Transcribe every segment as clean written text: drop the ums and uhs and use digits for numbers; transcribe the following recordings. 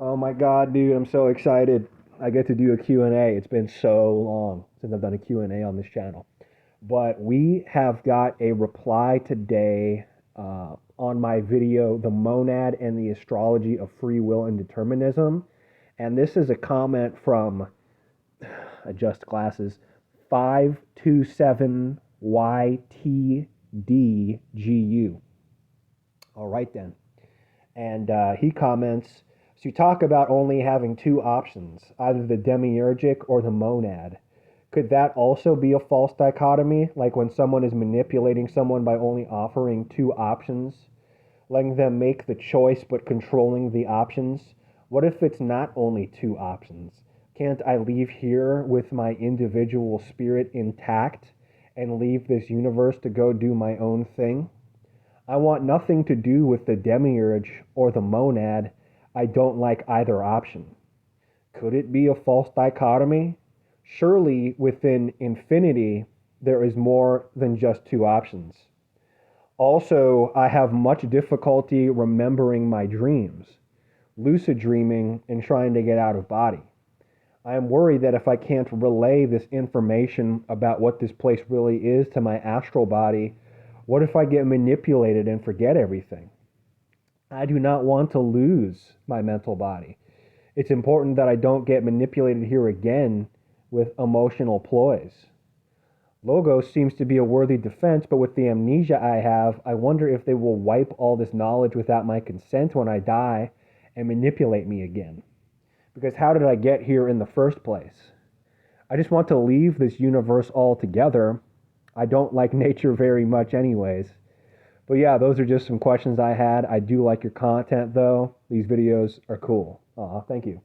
Oh my God, dude, I'm so excited. I get to do a Q&A. It's been so long since I've done a Q&A on this channel. But we have got a reply today on my video, The Monad and the Astrology of Free Will and Determinism. And this is a comment from, adjust glasses, 527YTDGU. All right then. And he comments, so you talk about only having two options, either the demiurgic or the monad. Could that also be a false dichotomy, like when someone is manipulating someone by only offering two options, letting them make the choice but controlling the options? What if it's not only two options? Can't I leave here with my individual spirit intact and leave this universe to go do my own thing? I want nothing to do with the demiurge or the monad. I don't like either option. Could it be a false dichotomy? Surely within infinity, there is more than just two options. Also, I have much difficulty remembering my dreams, lucid dreaming, and trying to get out of body. I am worried that if I can't relay this information about what this place really is to my astral body, what if I get manipulated and forget everything? I do not want to lose my mental body. It's important that I don't get manipulated here again with emotional ploys. Logos seems to be a worthy defense, but with the amnesia I have, I wonder if they will wipe all this knowledge without my consent when I die and manipulate me again. Because how did I get here in the first place? I just want to leave this universe altogether. I don't like nature very much anyways. But yeah, those are just some questions I had. I do like your content though. These videos are cool. Thank you.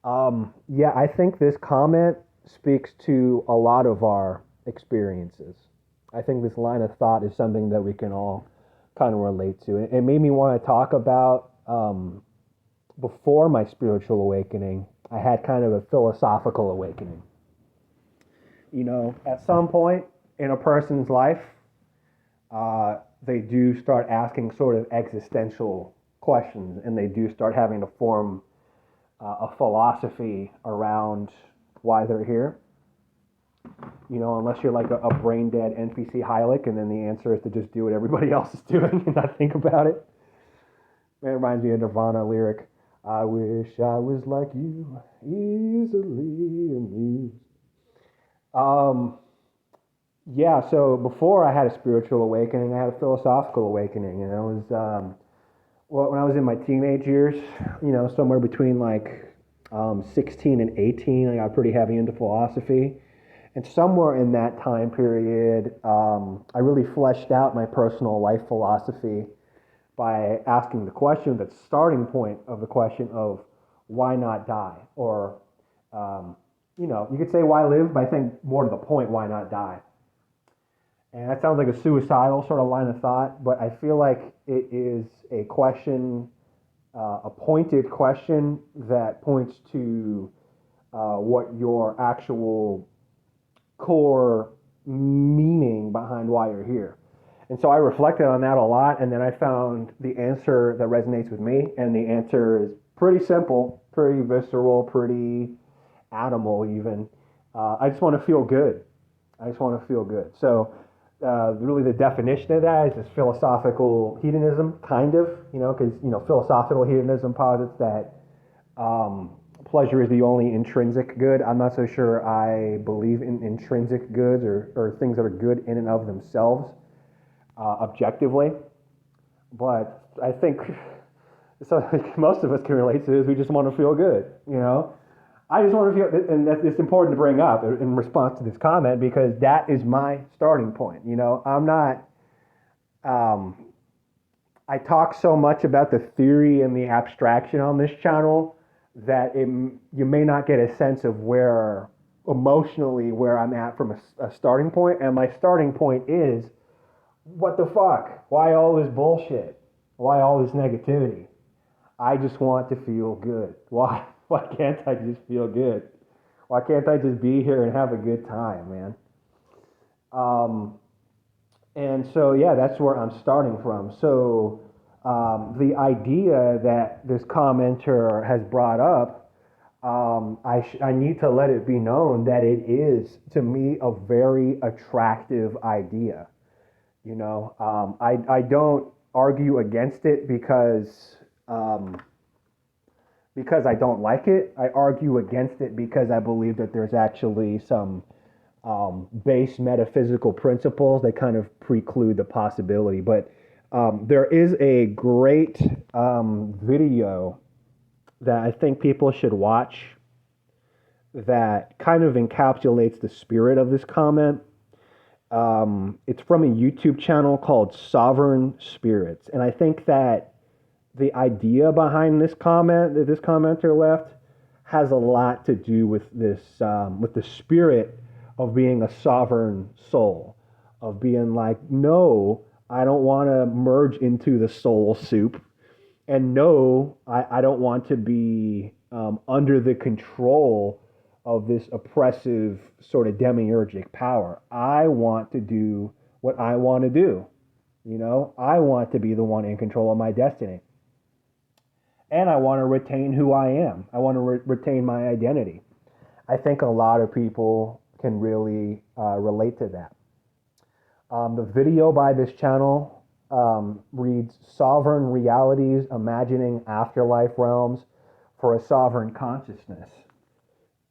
Yeah, I think this comment speaks to a lot of our experiences. I think this line of thought is something that we can all kind of relate to. It made me want to talk about before my spiritual awakening, I had kind of a philosophical awakening. You know, at some point in a person's life, they do start asking sort of existential questions, and they do start having to form a philosophy around why they're here. You know, unless you're like a brain dead NPC Hylic, and then the answer is to just do what everybody else is doing and not think about it. It reminds me of Nirvana lyric. I wish I was like you, easily amused. Um, yeah, so before I had a spiritual awakening, I had a philosophical awakening, and I was, well, when I was in my teenage years, you know, somewhere between like 16 and 18, I got pretty heavy into philosophy. And somewhere in that time period, I really fleshed out my personal life philosophy by asking the question, the starting point of the question of why not die? Or, you know, you could say why live, but I think more to the point, why not die? And that sounds like a suicidal sort of line of thought, but I feel like it is a question, a pointed question that points to what your actual core meaning behind why you're here. And so I reflected on that a lot, and then I found the answer that resonates with me, and the answer is pretty simple, pretty visceral, pretty animal even. I just want to feel good. I just want to feel good. So really the definition of that is this philosophical hedonism, kind of, you know, because, you know, philosophical hedonism posits that pleasure is the only intrinsic good. I'm not so sure I believe in intrinsic goods or things that are good in and of themselves objectively. But I think so most of us can relate to this. We just want to feel good, you know. I just want to feel, and it's important to bring up in response to this comment because that is my starting point. You know, I'm not. I talk so much about the theory and the abstraction on this channel that you may not get a sense of where emotionally where I'm at from a starting point, and my starting point is, what the fuck? Why all this bullshit? Why all this negativity? I just want to feel good. Why? Why can't I just feel good? Why can't I just be here and have a good time, man? And so, yeah, that's where I'm starting from. So The idea that this commenter has brought up, I need to let it be known that it is, to me, a very attractive idea. I don't argue against it because I don't like it. I argue against it because I believe that there's actually some base metaphysical principles that kind of preclude the possibility. But there is a great video that I think people should watch that kind of encapsulates the spirit of this comment. It's from a YouTube channel called Sovereign Spirits. And I think that the idea behind this comment that this commenter left has a lot to do with this, with the spirit of being a sovereign soul, of being like, no, I don't want to merge into the soul soup. And no, I don't want to be under the control of this oppressive sort of demiurgic power. I want to do what I want to do. I want to be the one in control of my destiny. And I want to retain who I am. I want to retain my identity. I think a lot of people can really relate to that. The video by this channel reads Sovereign Realities, Imagining Afterlife Realms for a Sovereign Consciousness.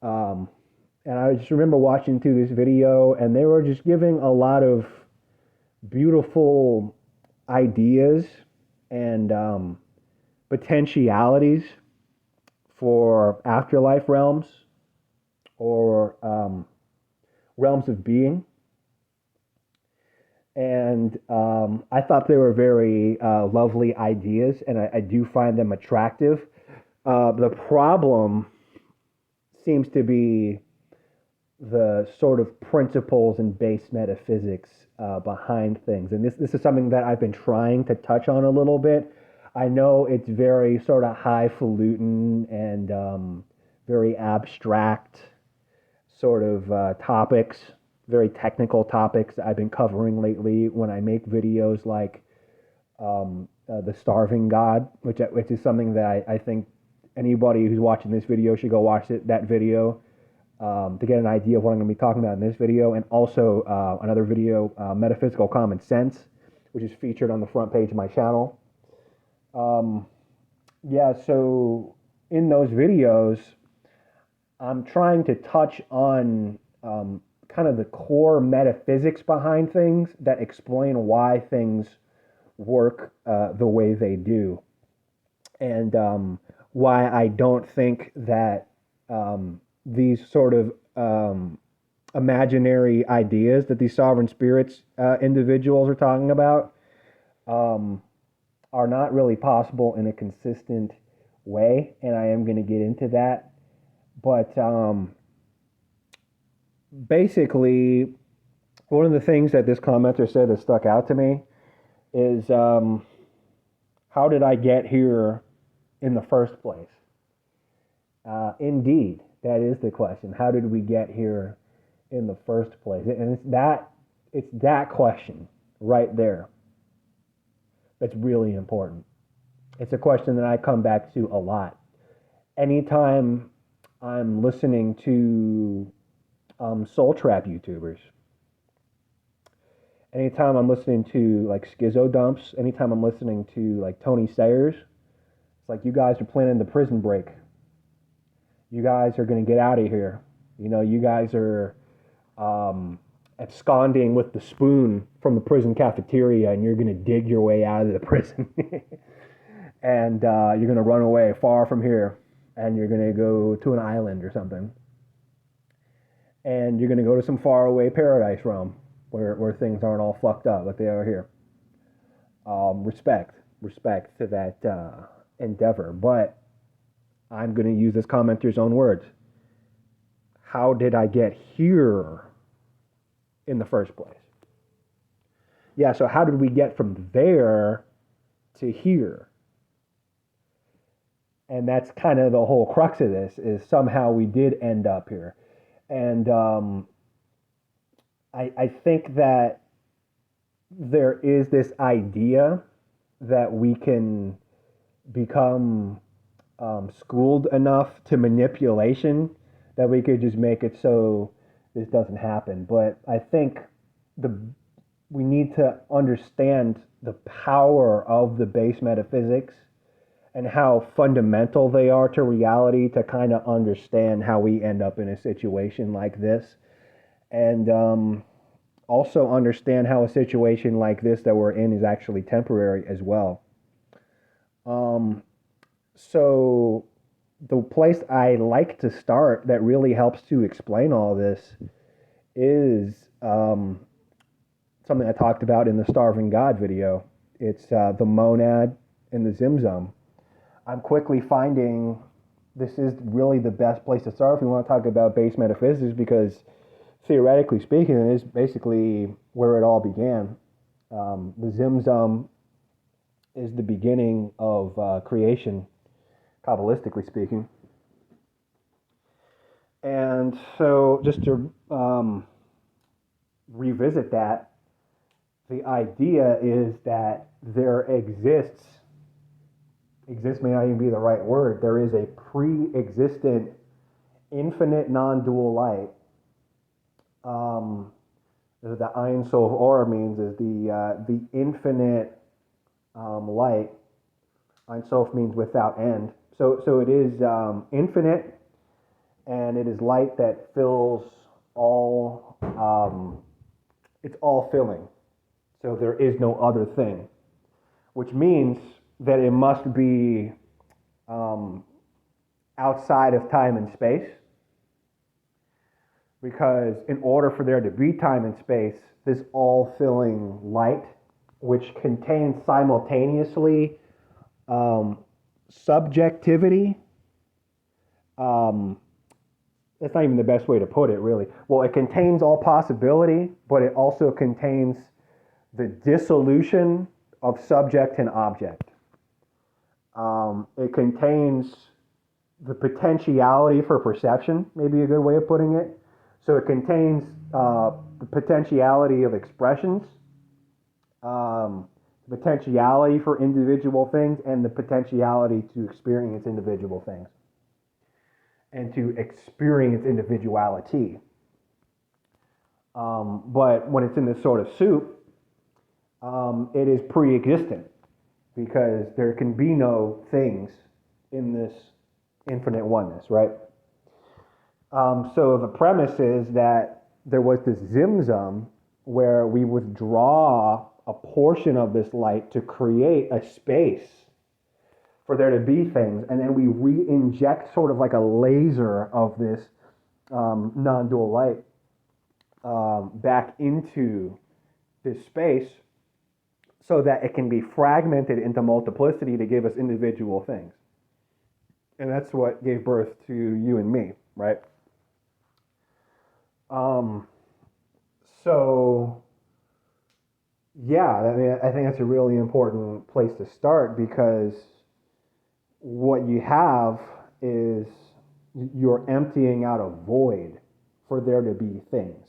And I just remember watching through this video, and they were just giving a lot of beautiful ideas and potentialities for afterlife realms or realms of being. And I thought they were very lovely ideas, and I do find them attractive. The problem seems to be the sort of principles and base metaphysics behind things. And this is something that I've been trying to touch on a little bit. I know it's very sort of highfalutin and very abstract sort of topics, very technical topics that I've been covering lately when I make videos like The Starving God, which is something that I think anybody who's watching this video should go watch that video to get an idea of what I'm going to be talking about in this video. And also another video, Metaphysical Common Sense, which is featured on the front page of my channel. So in those videos, I'm trying to touch on kind of the core metaphysics behind things that explain why things work the way they do. And why I don't think that these sort of imaginary ideas that these sovereign spirits individuals are talking about are not really possible in a consistent way, and I am going to get into that. But basically, one of the things that this commenter said that stuck out to me is, how did I get here in the first place? Indeed, that is the question. How did we get here in the first place? And it's that question right there that's really important. It's a question that I come back to a lot. Anytime I'm listening to soul trap YouTubers, anytime I'm listening to like Schizo Dumps, anytime I'm listening to like Tony Sayers, it's like, you guys are planning the prison break. You guys are going to get out of here. You guys are absconding with the spoon from the prison cafeteria, and you're going to dig your way out of the prison. And you're going to run away far from here, and you're going to go to an island or something. And you're going to go to some faraway paradise realm where things aren't all fucked up like they are here. Respect to that endeavor. But I'm going to use this commenter's own words. How did I get here in the first place? Yeah, so how did we get from there to here? And that's kind of the whole crux of this, is somehow we did end up here. And I think that there is this idea that we can become schooled enough to manipulation that we could just make it so this doesn't happen. But I think the we need to understand the power of the base metaphysics and how fundamental they are to reality to kind of understand how we end up in a situation like this. And also understand how a situation like this that we're in is actually temporary as well. Um, so, the place I like to start that really helps to explain all this is something I talked about in the Starving God video. It's the monad and the zimzum. I'm quickly finding this is really the best place to start if we want to talk about base metaphysics because theoretically speaking, it is basically where it all began. The zimzum is the beginning of creation, Kabbalistically speaking. And so, just to revisit that, the idea is that there exist may not even be the right word, there is a pre-existent infinite non-dual light. The Ein Sof Or means is the infinite light. Ein Sof means without end. So it is infinite, and it is light that fills all. It's all filling. So there is no other thing, which means that it must be outside of time and space. Because in order for there to be time and space, this all-filling light, which contains simultaneously subjectivity, that's not even the best way to put it, really. Well, it contains all possibility, but it also contains the dissolution of subject and object. It contains the potentiality for perception, maybe a good way of putting it. So it contains the potentiality of expressions, potentiality for individual things, and the potentiality to experience individual things and to experience individuality. But when it's in this sort of soup, it is pre-existent because there can be no things in this infinite oneness, right? So the premise is that there was this zimzum where we withdraw a portion of this light to create a space for there to be things, and then we re-inject sort of like a laser of this non-dual light back into this space so that it can be fragmented into multiplicity to give us individual things. And that's what gave birth to you and me, right? So, yeah, I mean, I think that's a really important place to start because what you have is you're emptying out a void for there to be things.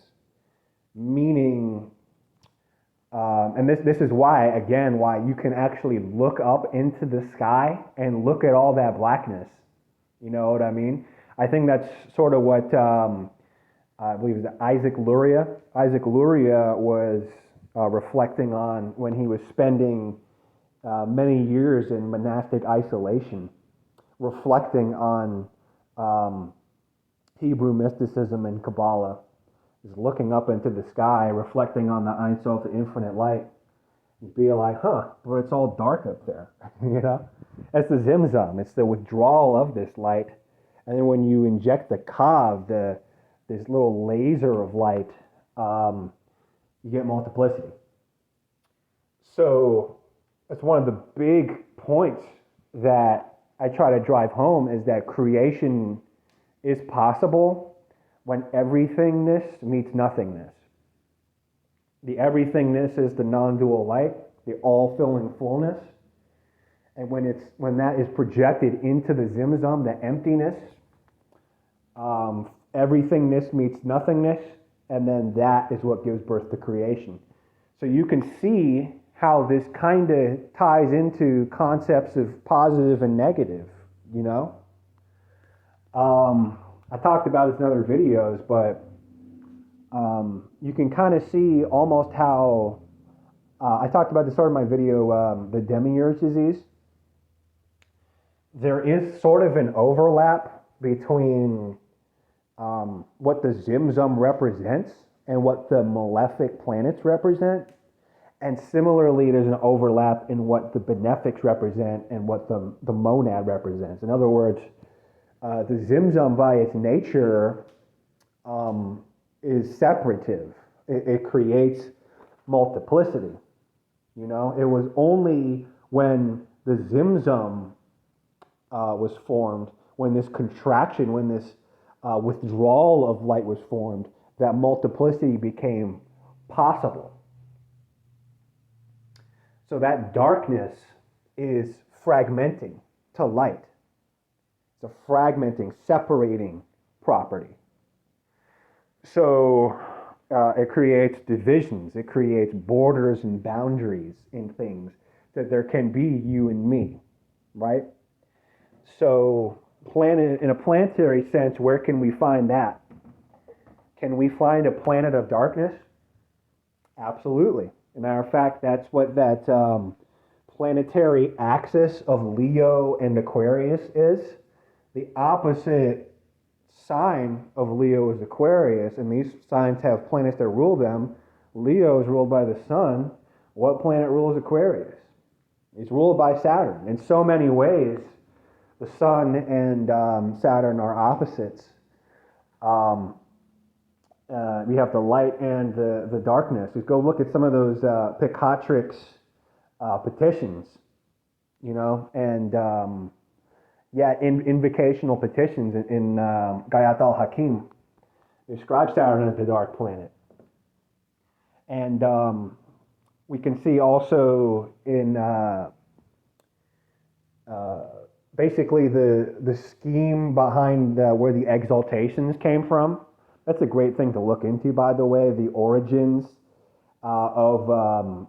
Meaning, and this is why, again, why you can actually look up into the sky and look at all that blackness. You know what I mean? I think that's sort of what I believe it was Isaac Luria. Isaac Luria was reflecting on when he was spending many years in monastic isolation, reflecting on Hebrew mysticism and Kabbalah. He's looking up into the sky, reflecting on the Ein Sof, the infinite light, and be like, but it's all dark up there, you know? That's the zimzum. It's the withdrawal of this light. And then when you inject the kav, this little laser of light, you get multiplicity. So that's one of the big points that I try to drive home is that creation is possible when everythingness meets nothingness. The everythingness is the non-dual light, the all-filling fullness. And when that is projected into the zimzum, the emptiness, everythingness meets nothingness, and then that is what gives birth to creation. So you can see how this kind of ties into concepts of positive and negative, you know? I talked about this in other videos, but you can kind of see almost how I talked about this sort of my video, the Demiurge disease. There is sort of an overlap between what the Zimzum represents and what the malefic planets represent. And similarly, there's an overlap in what the benefics represent and what the monad represents. In other words, the Zimzum by its nature is separative. It creates multiplicity. You know, it was only when the Zimzum was formed, when this contraction, when this withdrawal of light was formed, that multiplicity became possible. So that darkness is fragmenting to light. It's a fragmenting, separating property. So it creates divisions, it creates borders and boundaries in things, that there can be you and me, right? So planet, in a planetary sense, where can we find that? Can we find a planet of darkness? Absolutely. As a matter of fact, that's what that planetary axis of Leo and Aquarius is. The opposite sign of Leo is Aquarius, and these signs have planets that rule them. Leo is ruled by the sun. What planet rules Aquarius? It's ruled by Saturn. In so many ways, the sun and Saturn are opposites. We have the light and the darkness. Just go look at some of those Picatrix petitions, you know, and invocational petitions in Gayat al-Hakim describe Saturn as the dark planet. And we can see also in basically the scheme behind where the exaltations came from. That's a great thing to look into, by the way, the origins of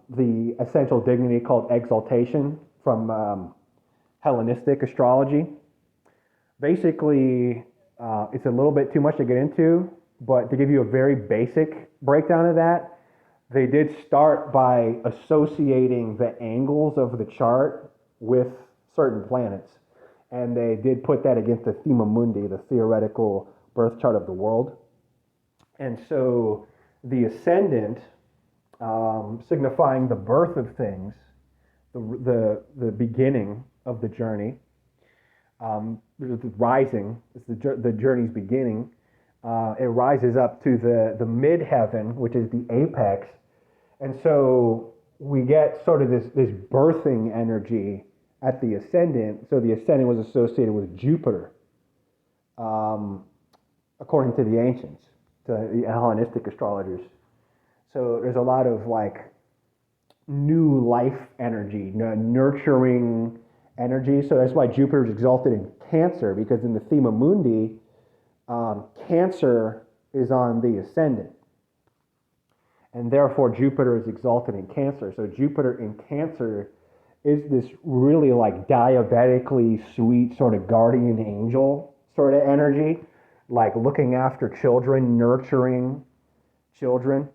the essential dignity called exaltation from Hellenistic astrology. Basically, it's a little bit too much to get into, but to give you a very basic breakdown of that, they did start by associating the angles of the chart with certain planets. And they did put that against the Thema Mundi, the theoretical birth chart of the world. And so the ascendant, signifying the birth of things, the beginning of the journey, the rising, is the journey's beginning. It rises up to the midheaven, which is the apex. And so we get sort of this birthing energy at the ascendant. So the ascendant was associated with Jupiter, according to the ancients, to the Hellenistic astrologers. So there's a lot of like new life energy, nurturing energy. So that's why Jupiter is exalted in Cancer, because in the Thema Mundi, Cancer is on the ascendant. And therefore Jupiter is exalted in Cancer. So Jupiter in Cancer is this really like diabetically sweet sort of guardian angel sort of energy, like looking after children, nurturing children.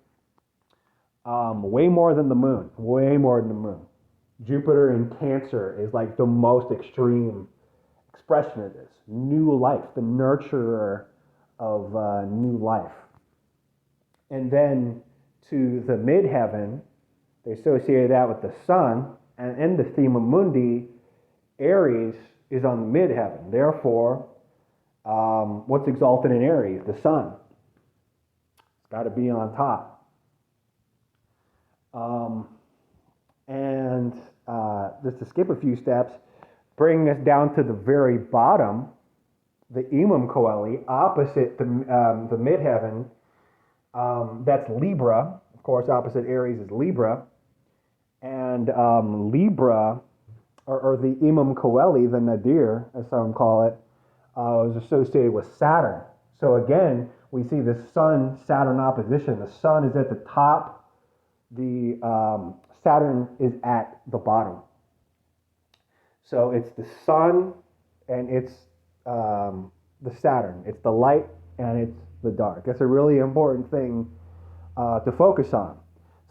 Way more than the moon, way more than the moon. Jupiter in Cancer is like the most extreme expression of this. New life, the nurturer of new life. And then to the midheaven, they associated that with the sun, and in the Thema Mundi, Aries is on the midheaven. Therefore, what's exalted in Aries? The sun. It's got to be on top. Just to skip a few steps, bringing us down to the very bottom, the Imam Coeli, opposite the midheaven, that's Libra. Of course, opposite Aries is Libra. And Libra, or the Imam Coeli, the Nadir, as some call it, is associated with Saturn. So again, we see the Sun-Saturn opposition. The Sun is at the top, the Saturn is at the bottom. So it's the sun and it's the Saturn. It's the light and it's the dark. That's a really important thing to focus on.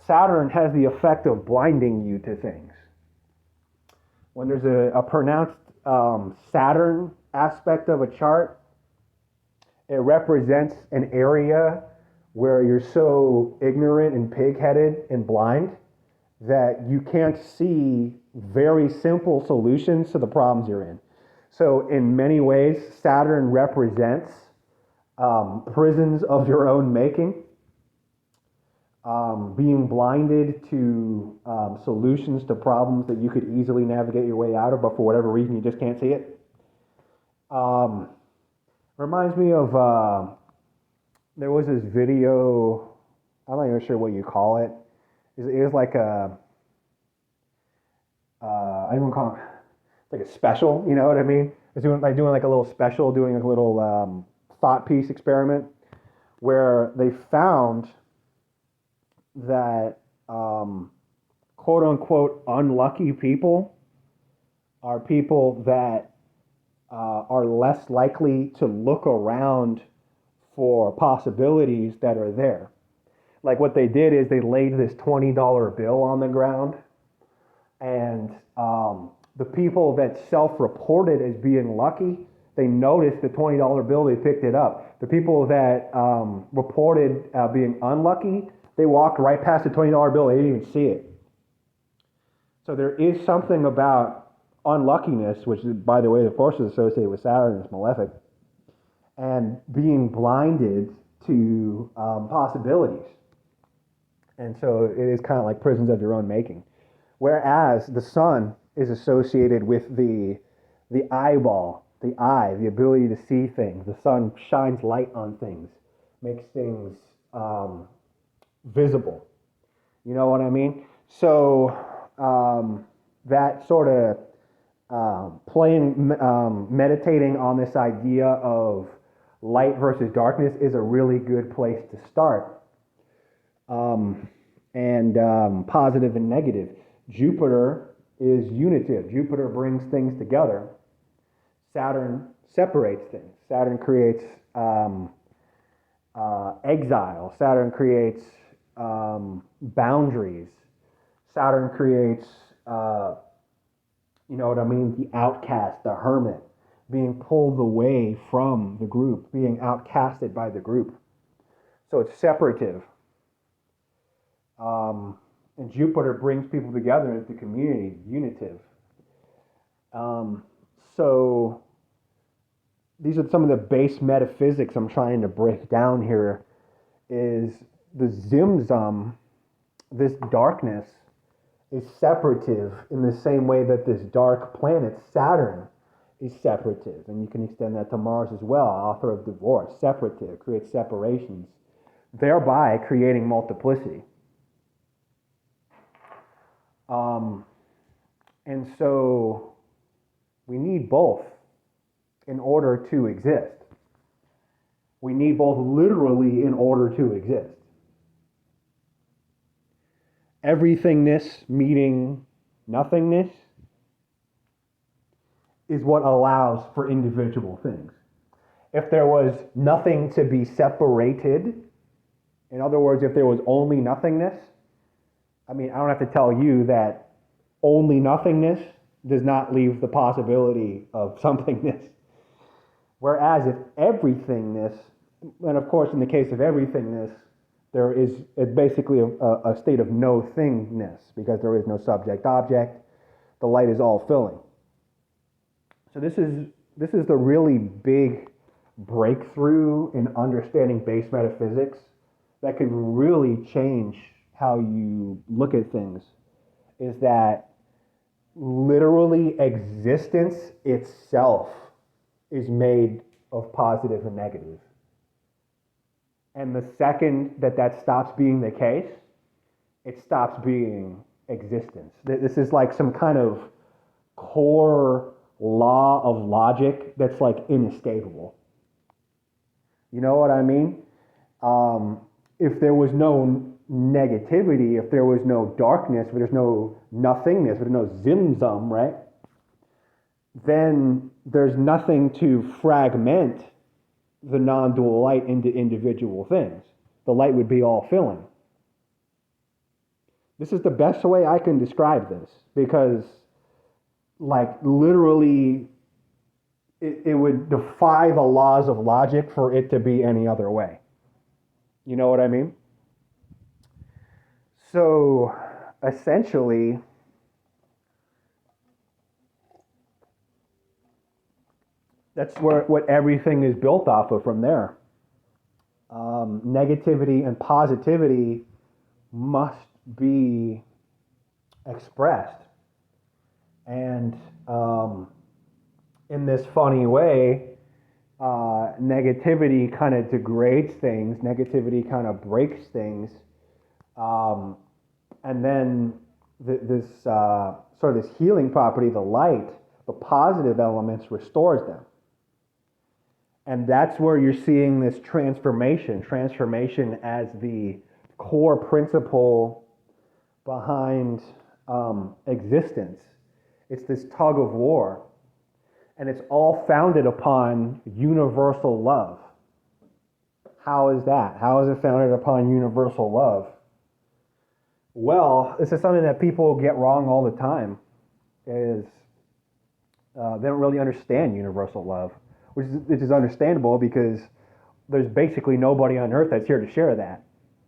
Saturn has the effect of blinding you to things. When there's a pronounced Saturn aspect of a chart, it represents an area where you're so ignorant and pig-headed and blind that you can't see very simple solutions to the problems you're in. So in many ways, Saturn represents prisons of your own making, being blinded to solutions to problems that you could easily navigate your way out of, but for whatever reason you just can't see it. Reminds me of, there was this video, I'm not even sure what you call it. It was like I don't call it, like a special, you know what I mean? It's doing like a little special, doing a little thought piece experiment where they found that quote unquote unlucky people are people that are less likely to look around for possibilities that are there. Like what they did is they laid this $20 bill on the ground, and the people that self-reported as being lucky, they noticed the $20 bill, they picked it up. The people that reported being unlucky, they walked right past the $20 bill, they didn't even see it. So there is something about unluckiness, which, by the way, of course, is associated with Saturn, it's malefic, and being blinded to possibilities. And so it is kind of like prisons of your own making. Whereas the sun is associated with the eyeball, the eye, the ability to see things. The sun shines light on things, makes things visible. You know what I mean? So that sort of meditating on this idea of light versus darkness is a really good place to start. Positive and negative. Jupiter is unitive. Jupiter brings things together. Saturn separates things. Saturn creates exile. Saturn creates boundaries. Saturn creates, you know what I mean, the outcast, the hermit, being pulled away from the group, being outcasted by the group. So it's separative. And Jupiter brings people together as the community, unitive. So these are some of the base metaphysics I'm trying to break down here. Is the Zimzum, this darkness, is separative in the same way that this dark planet, Saturn, is separative. And you can extend that to Mars as well, author of divorce, separative, creates separations, thereby creating multiplicity. And so we need both in order to exist. We need both literally in order to exist. Everythingness meeting nothingness is what allows for individual things. If there was nothing to be separated, in other words, if there was only nothingness, I mean, I don't have to tell you that only nothingness does not leave the possibility of somethingness. Whereas if everythingness, and of course in the case of everythingness, there is basically a state of no thingness because there is no subject-object. The light is all filling. So this is the really big breakthrough in understanding base metaphysics that could really change how you look at things, is that literally existence itself is made of positive and negative. And the second that stops being the case, it stops being existence. This is like some kind of core law of logic that's like inescapable. You know what I mean? If there was no negativity, if there was no darkness, if there's no nothingness, if there's no zimzum, right? Then there's nothing to fragment the non-dual light into individual things. The light would be all filling. This is the best way I can describe this, because like literally it would defy the laws of logic for it to be any other way. You know what I mean? So essentially, that's what everything is built off of from there. Negativity and positivity must be expressed. And in this funny way, negativity kind of degrades things, negativity kind of breaks things. And then this sort of this healing property, the light, the positive elements restores them. And that's where you're seeing this transformation as the core principle behind existence. It's this tug of war. And it's all founded upon universal love. How is that? How is it founded upon universal love? Well, this is something that people get wrong all the time. Is they don't really understand universal love, which is understandable because there's basically nobody on earth that's here to share that.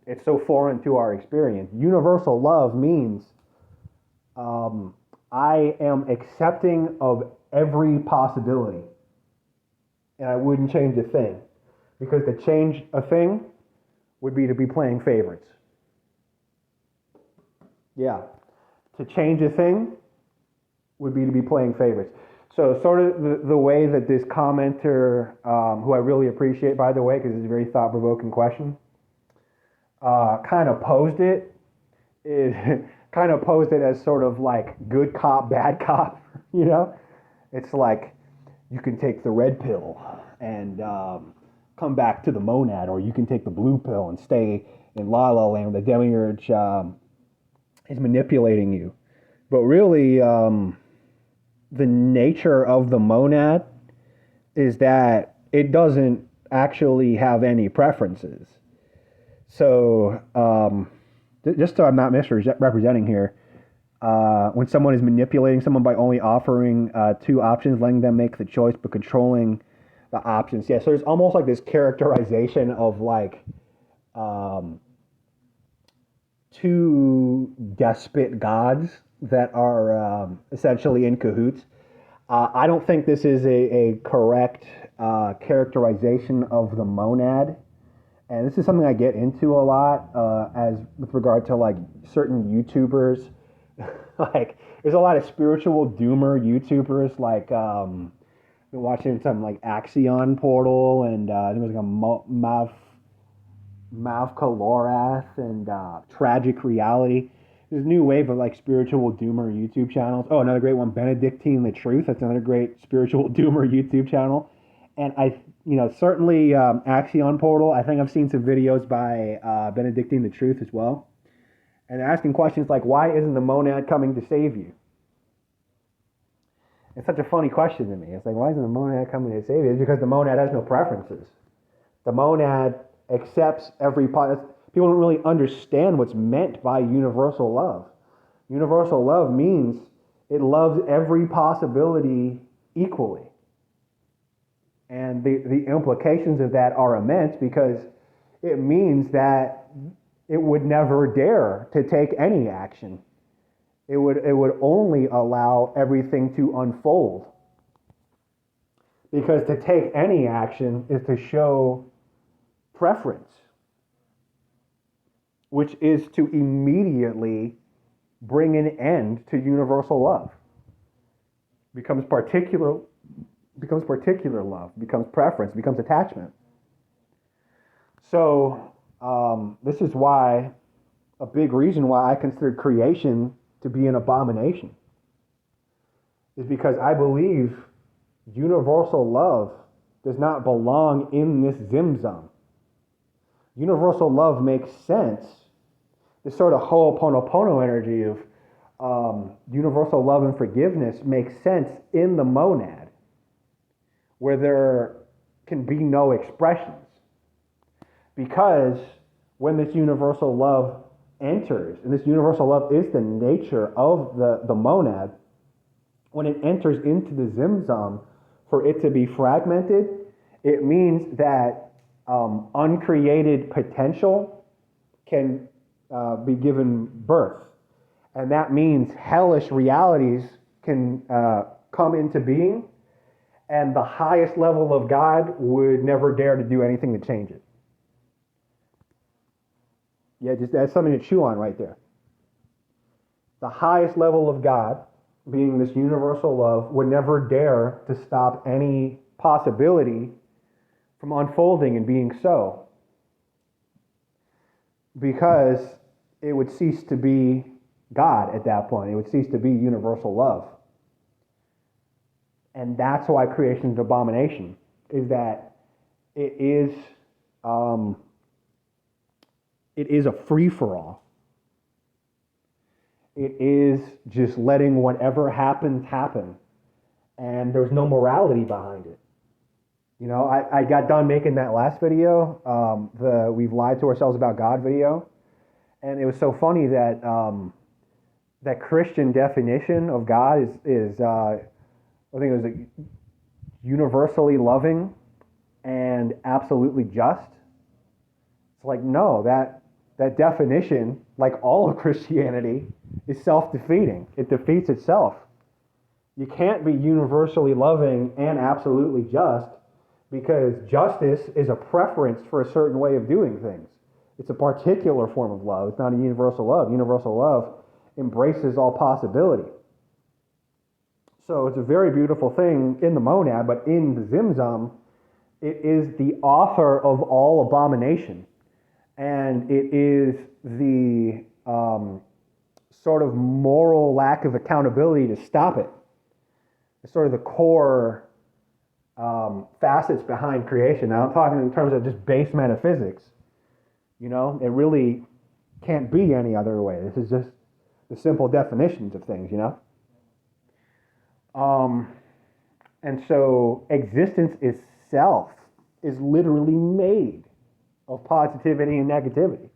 It's so foreign to our experience. Universal love means I am accepting of every possibility, and I wouldn't change a thing, because to change a thing would be to be playing favorites. Yeah, to change a thing would be to be playing favorites. So sort of the way that this commenter, who I really appreciate, by the way, because it's a very thought-provoking question, kind of posed it as sort of like good cop, bad cop, you know? It's like you can take the red pill and come back to the monad, or you can take the blue pill and stay in La La Land where the Demiurge is manipulating you. But really, the nature of the monad is that it doesn't actually have any preferences. So just so I'm not misrepresenting here, when someone is manipulating someone by only offering two options, letting them make the choice, but controlling the options. Yeah, so there's almost like this characterization of like two despot gods that are essentially in cahoots. I don't think this is a correct characterization of the monad. And this is something I get into a lot as with regard to like certain YouTubers. Like there's a lot of spiritual doomer YouTubers, like been watching something like Axion Portal, and there was like a Mav Kalorath and Tragic Reality. There's a new wave of like spiritual doomer YouTube channels. Oh, another great one, Benedictine the Truth. That's another great spiritual doomer YouTube channel. And certainly Axion Portal. I think I've seen some videos by Benedictine the Truth as well. And they're asking questions like, why isn't the monad coming to save you? It's such a funny question to me. It's like, why isn't the monad coming to save you? It's because the monad has no preferences. The monad accepts every people don't really understand what's meant by universal love. Universal love means it loves every possibility equally. And the implications of that are immense, because it means that it would never dare to take any action. It would only allow everything to unfold. Because to take any action is to show preference, which is to immediately bring an end to universal love. Becomes particular love, becomes preference, becomes attachment. So this is why, a big reason why I consider creation to be an abomination, is because I believe universal love does not belong in this zimzum. Universal love makes sense this sort of ho'oponopono energy of universal love and forgiveness makes sense in the monad, where there can be no expressions. Because when this universal love enters, and this universal love is the nature of the monad, when it enters into the zimzum, for it to be fragmented, it means that uncreated potential can be given birth. And that means hellish realities can come into being, and the highest level of God would never dare to do anything to change it. Yeah, just that's something to chew on right there. The highest level of God, being this universal love, would never dare to stop any possibility from unfolding and being so, because it would cease to be God at that point. It would cease to be universal love. And that's why creation is an abomination, is that it is a free-for-all. It is just letting whatever happens happen, and there's no morality behind it. You know, I got done making that last video, the "We've Lied to Ourselves About God" video, and it was so funny that that Christian definition of God is I think it was universally loving and absolutely just. It's like, no, that definition, like all of Christianity, is self-defeating. It defeats itself. You can't be universally loving and absolutely just, because justice is a preference for a certain way of doing things. It's a particular form of love. It's not a universal love. Universal love embraces all possibility. So it's a very beautiful thing in the monad, but in the zimzum, it is the author of all abomination. And it is the sort of moral lack of accountability to stop it. It's sort of the core facets behind creation. Now I'm talking in terms of just base metaphysics. You know, it really can't be any other way. This is just the simple definitions of things, you know? And so existence itself is literally made of positivity and negativity.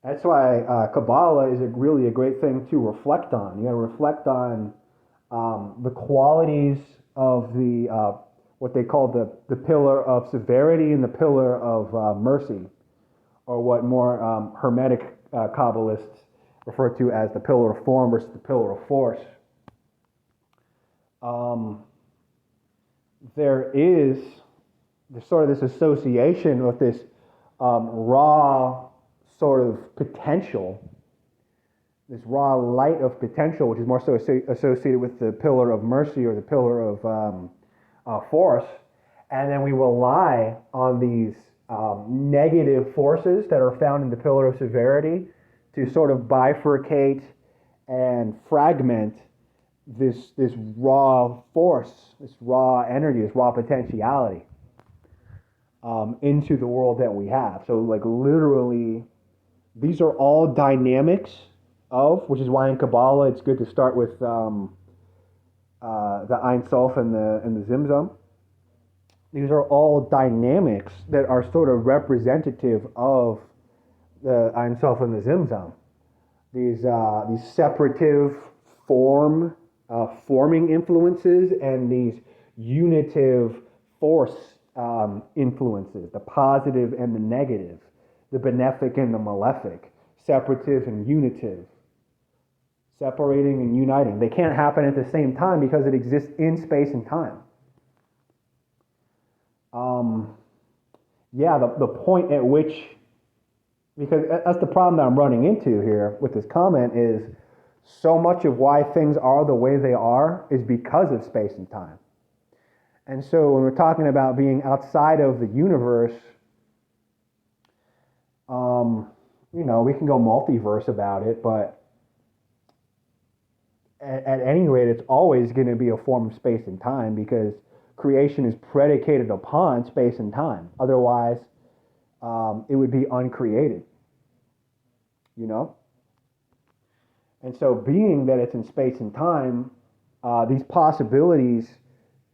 That's why Kabbalah is really a great thing to reflect on. You got to reflect on the qualities of the what they call the pillar of severity and the pillar of mercy, or what more Hermetic Kabbalists refer to as the pillar of form versus the pillar of force. There's sort of this association with this raw sort of potential, this raw light of potential, which is more so associated with the pillar of mercy or the pillar of force. And then we rely on these negative forces that are found in the pillar of severity to sort of bifurcate and fragment this raw force, this raw energy, this raw potentiality into the world that we have. So like literally, these are all dynamics of, which is why in Kabbalah it's good to start with the Ein Sof and the Zimzum. These are all dynamics that are sort of representative of the Ein Sof and the Zimzum. These separative forming influences and these unitive force influences, the positive and the negative, the benefic and the malefic, separative and unitive, separating and uniting. They can't happen at the same time because it exists in space and time. The point at which, because that's the problem that I'm running into here with this comment, is so much of why things are the way they are is because of space and time. And so when we're talking about being outside of the universe, we can go multiverse about it, but at any rate, it's always going to be a form of space and time, because creation is predicated upon space and time. Otherwise, it would be uncreated. you know? And so being that it's in space and time, these possibilities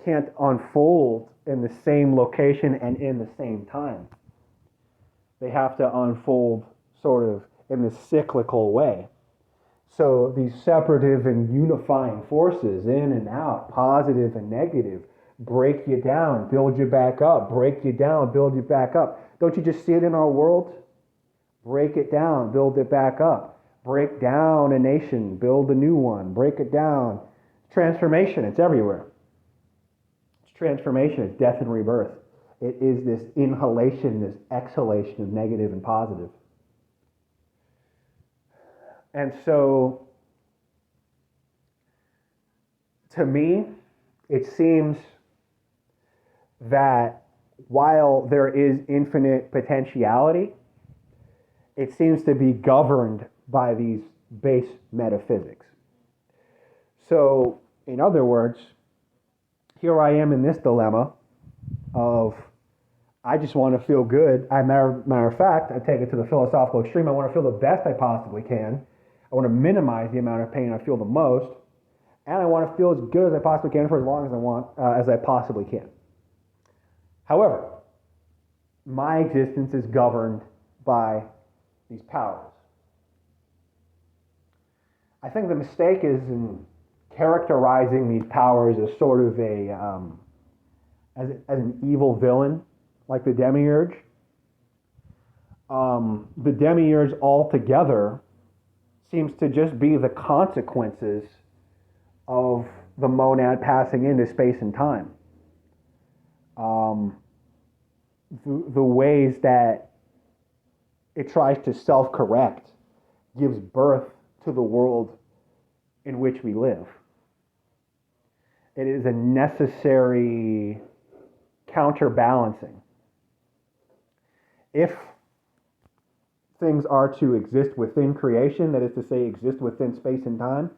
can't unfold in the same location and in the same time. They have to unfold sort of in this cyclical way. So these separative and unifying forces, in and out, positive and negative, break you down, build you back up, break you down, build you back up. Don't you just see it in our world? Break it down, build it back up. Break down a nation, build a new one, break it down. Transformation, it's everywhere. It's transformation, it's death and rebirth. It is this inhalation, this exhalation of negative and positive. And so, to me, it seems that while there is infinite potentiality, it seems to be governed by these base metaphysics. So, in other words, here I am in this dilemma of I just want to feel good. Matter of fact, I take it to the philosophical extreme. I want to feel the best I possibly can. I want to minimize the amount of pain I feel the most, and I want to feel as good as I possibly can for as long as I possibly can. However, my existence is governed by these powers. I think the mistake is in characterizing these powers as sort of as an evil villain, like the Demiurge. The Demiurge altogether seems to just be the consequences of the monad passing into space and time. The ways that it tries to self-correct gives birth to the world in which we live. It is a necessary counterbalancing. If things are to exist within creation, that is to say, exist within space and time,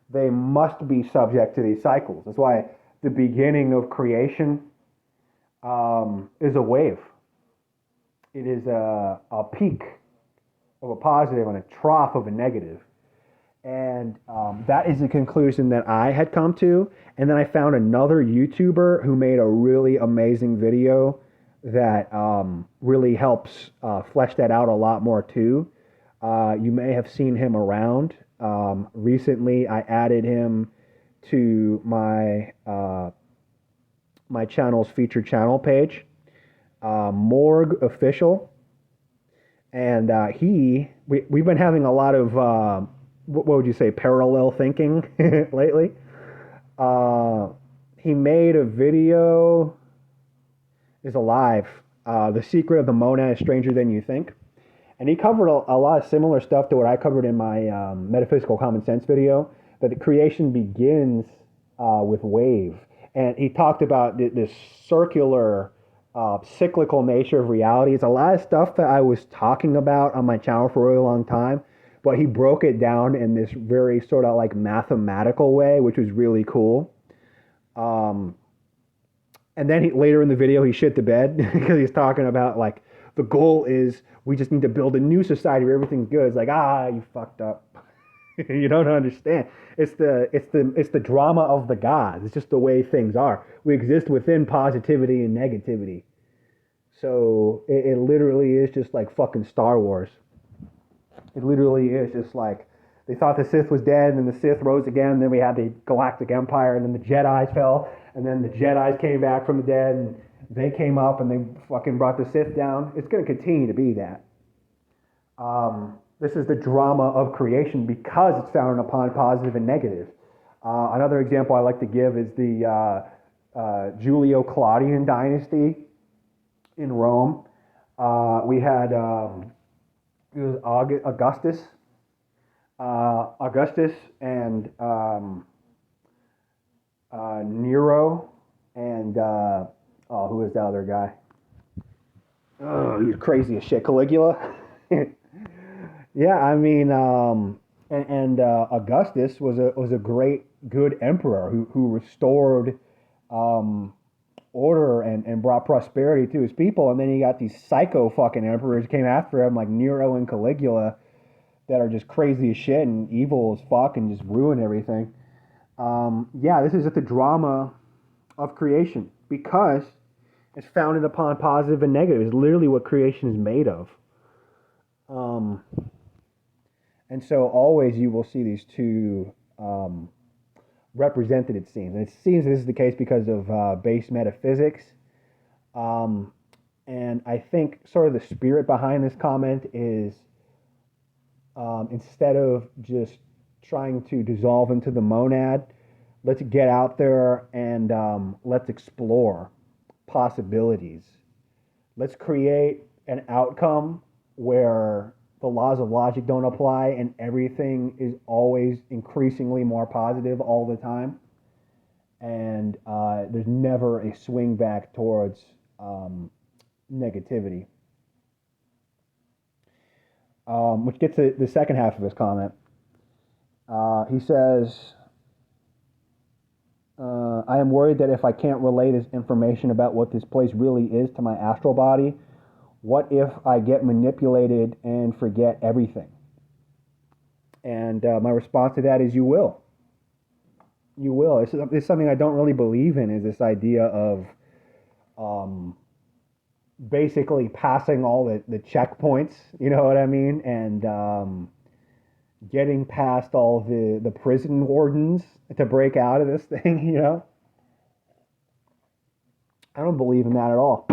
they must be subject to these cycles. That's why the beginning of creation is a wave. It is a peak of a positive and a trough of a negative. And that is the conclusion that I had come to. And then I found another YouTuber who made a really amazing video that really helps flesh that out a lot more too. You may have seen him around. Recently, I added him to my my channel's featured channel page, Morgue Official. And we've been having a lot of what would you say, parallel thinking lately. He made a video, is alive, The Secret of the Monad is Stranger Than You Think. And he covered a lot of similar stuff to what I covered in my Metaphysical Common Sense video, that the creation begins with wave. And he talked about this circular, cyclical nature of reality. It's a lot of stuff that I was talking about on my channel for a really long time, but he broke it down in this very sort of like mathematical way, which was really cool. And then later in the video, he shit the bed because he's talking about like the goal is we just need to build a new society where everything's good. It's like, you fucked up. You don't understand. It's the drama of the gods. It's just the way things are. We exist within positivity and negativity. So it literally is just like fucking Star Wars. It literally is just like they thought the Sith was dead, and then the Sith rose again, and then we had the Galactic Empire, and then the Jedis fell, and then the Jedis came back from the dead, and they came up, and they fucking brought the Sith down. It's going to continue to be that. This is the drama of creation because it's founded upon positive and negative. Another example I like to give is the Julio-Claudian dynasty in Rome. We had it was Augustus and Nero and who was the other guy? Oh, he was crazy as shit. Caligula. Yeah, I mean, Augustus was a great, good emperor who restored order and brought prosperity to his people. And then you got these psycho fucking emperors who came after him, like Nero and Caligula, that are just crazy as shit and evil as fuck and just ruin everything. Yeah, this is just the drama of creation because it's founded upon positive and negative. It's literally what creation is made of. Um, and so always you will see these two represented, it seems. And it seems this is the case because of base metaphysics. Um, and I think sort of the spirit behind this comment is instead of just trying to dissolve into the monad, let's get out there and let's explore possibilities. Let's create an outcome where the laws of logic don't apply and everything is always increasingly more positive all the time. And there's never a swing back towards negativity. Which gets to the second half of his comment. He says, I am worried that if I can't relay this information about what this place really is to my astral body, what if I get manipulated and forget everything? And my response to that is you will. You will. It's something I don't really believe in, is this idea of basically passing all the checkpoints, you know what I mean? And getting past all the prison wardens to break out of this thing, you know? I don't believe in that at all.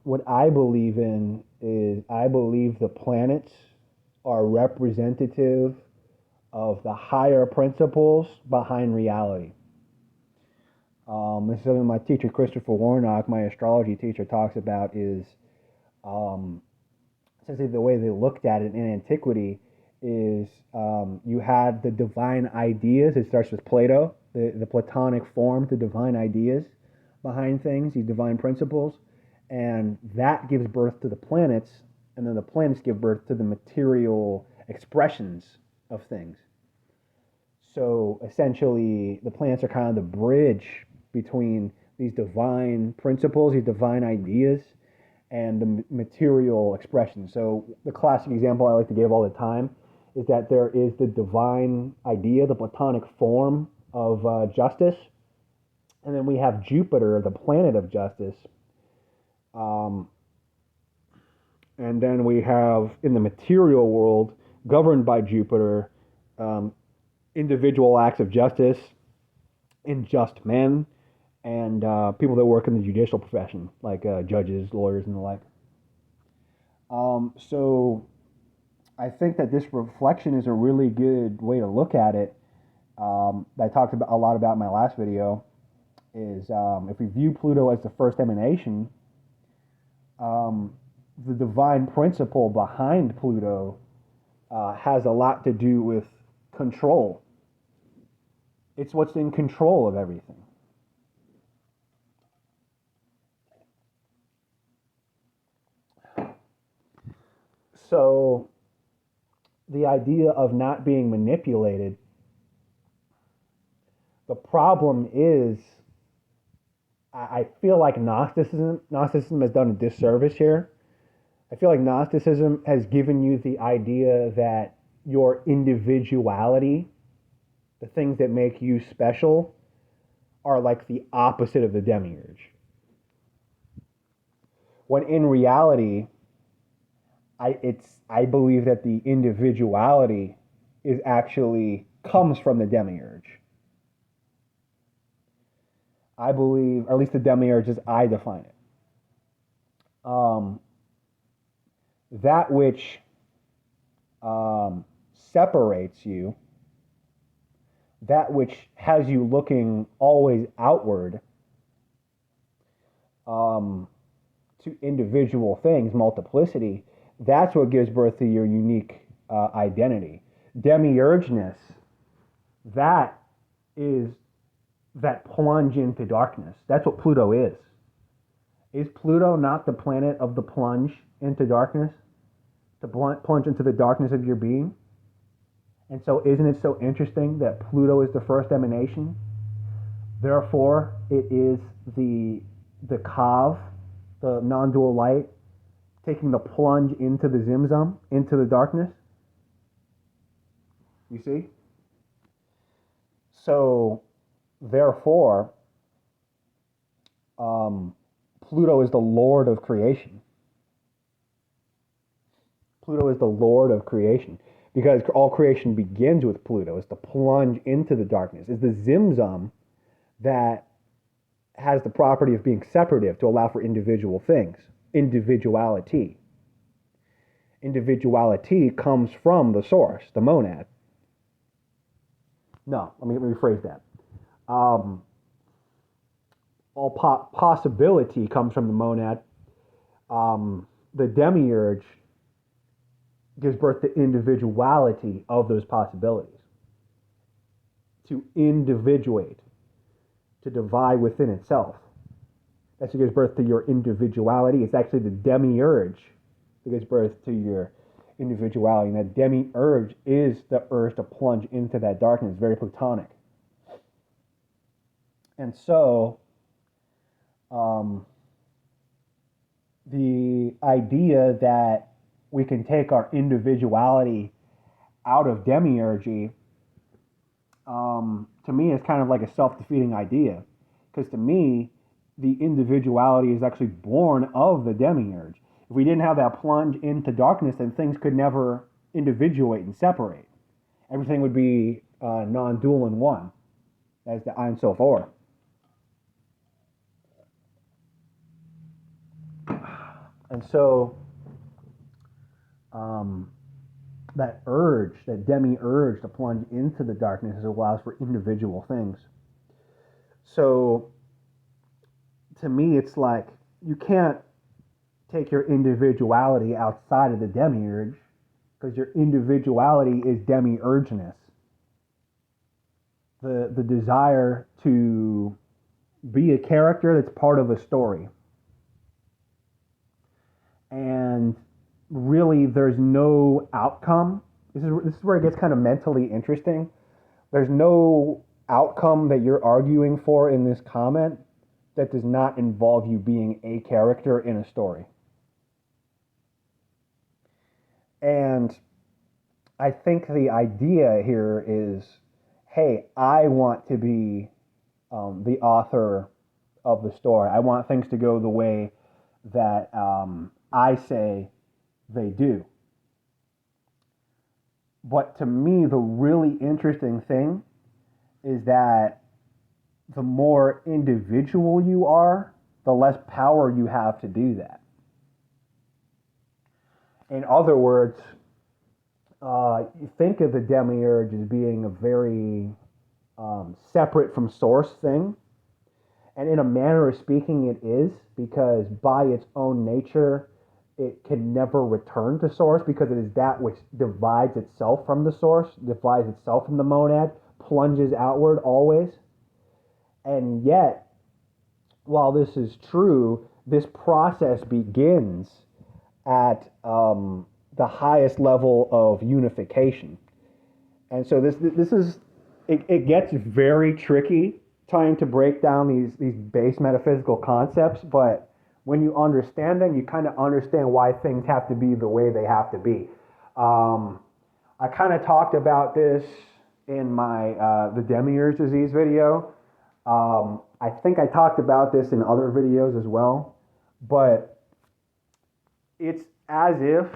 What I believe in is I believe the planets are representative of the higher principles behind reality. This is something my teacher, Christopher Warnock, my astrology teacher, talks about is essentially the way they looked at it in antiquity is you had the divine ideas. It starts with Plato, the Platonic form, the divine ideas behind things, these divine principles. And that gives birth to the planets, and then the planets give birth to the material expressions of things. So essentially, the planets are kind of the bridge between these divine principles, these divine ideas, and the material expression. So the classic example I like to give all the time is that there is the divine idea, the Platonic form of justice, and then we have Jupiter, the planet of justice. And then we have, in the material world, governed by Jupiter, individual acts of justice, unjust men, and people that work in the judicial profession, like judges, lawyers, and the like. So I think that this reflection is a really good way to look at it. I talked about a lot about in my last video, is if we view Pluto as the first emanation, the divine principle behind Pluto has a lot to do with control. It's what's in control of everything. So the idea of not being manipulated, the problem is, I feel like Gnosticism has done a disservice here. I feel like Gnosticism has given you the idea that your individuality, the things that make you special, are like the opposite of the Demiurge. When in reality, I believe that the individuality is actually comes from the Demiurge. I believe, or at least the Demiurge as I define it. That which separates you, that which has you looking always outward to individual things, multiplicity, that's what gives birth to your unique identity. Demiurgeness, that is that plunge into darkness. That's what Pluto is. Is Pluto not the planet of the plunge into darkness? To plunge into the darkness of your being? And so isn't it so interesting that Pluto is the first emanation? Therefore, it is the Kav, the non-dual light, taking the plunge into the Zimzum, into the darkness. You see? So, therefore, Pluto is the lord of creation. Pluto is the lord of creation because all creation begins with Pluto. It's the plunge into the darkness. It's the Zimzum that has the property of being separative to allow for individual things. Individuality. Individuality comes from the source, the monad. No, let me rephrase that. All possibility comes from the monad. The demiurge gives birth to individuality of those possibilities. To individuate, to divide within itself. That's what gives birth to your individuality. It's actually the demiurge that gives birth to your individuality. And that demiurge is the urge to plunge into that darkness. It's very Platonic. And so, the idea that we can take our individuality out of demiurgy, to me, is kind of like a self-defeating idea. Because to me, the individuality is actually born of the demiurge. If we didn't have that plunge into darkness, then things could never individuate and separate. Everything would be non-dual in one. That's the Ein Sof Or. And so, that urge, that demi-urge to plunge into the darkness allows for individual things. So, to me, it's like you can't take your individuality outside of the demiurge because your individuality is demiurginess. The desire to be a character that's part of a story. And really, there's no outcome. This is where it gets kind of mentally interesting. There's no outcome that you're arguing for in this comment that does not involve you being a character in a story. And I think the idea here is, hey, I want to be the author of the story. I want things to go the way that I say they do. But to me, the really interesting thing is that the more individual you are, the less power you have to do that. In other words, you think of the demiurge as being a very separate from source thing. And in a manner of speaking, it is, because by its own nature, it can never return to source because it is that which divides itself from the source, divides itself from the monad, plunges outward always. And yet, while this is true, this process begins at the highest level of unification. And so this is, it gets very tricky trying to break down these base metaphysical concepts, but when you understand them, you kind of understand why things have to be the way they have to be. I kind of talked about this in my the Demiurge disease video. I think I talked about this in other videos as well, but it's as if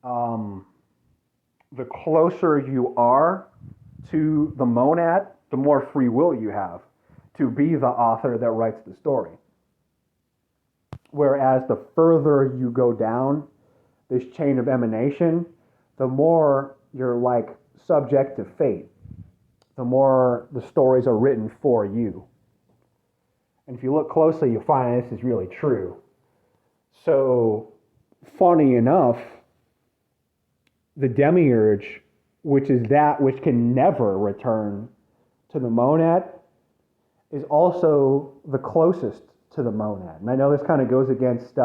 the closer you are to the monad, the more free will you have to be the author that writes the story. Whereas the further you go down this chain of emanation, the more you're like subject to fate, the more the stories are written for you. And if you look closely, you'll find this is really true. So, funny enough, the demiurge, which is that which can never return to the monad, is also the closest to the monad. And I know this kind of goes against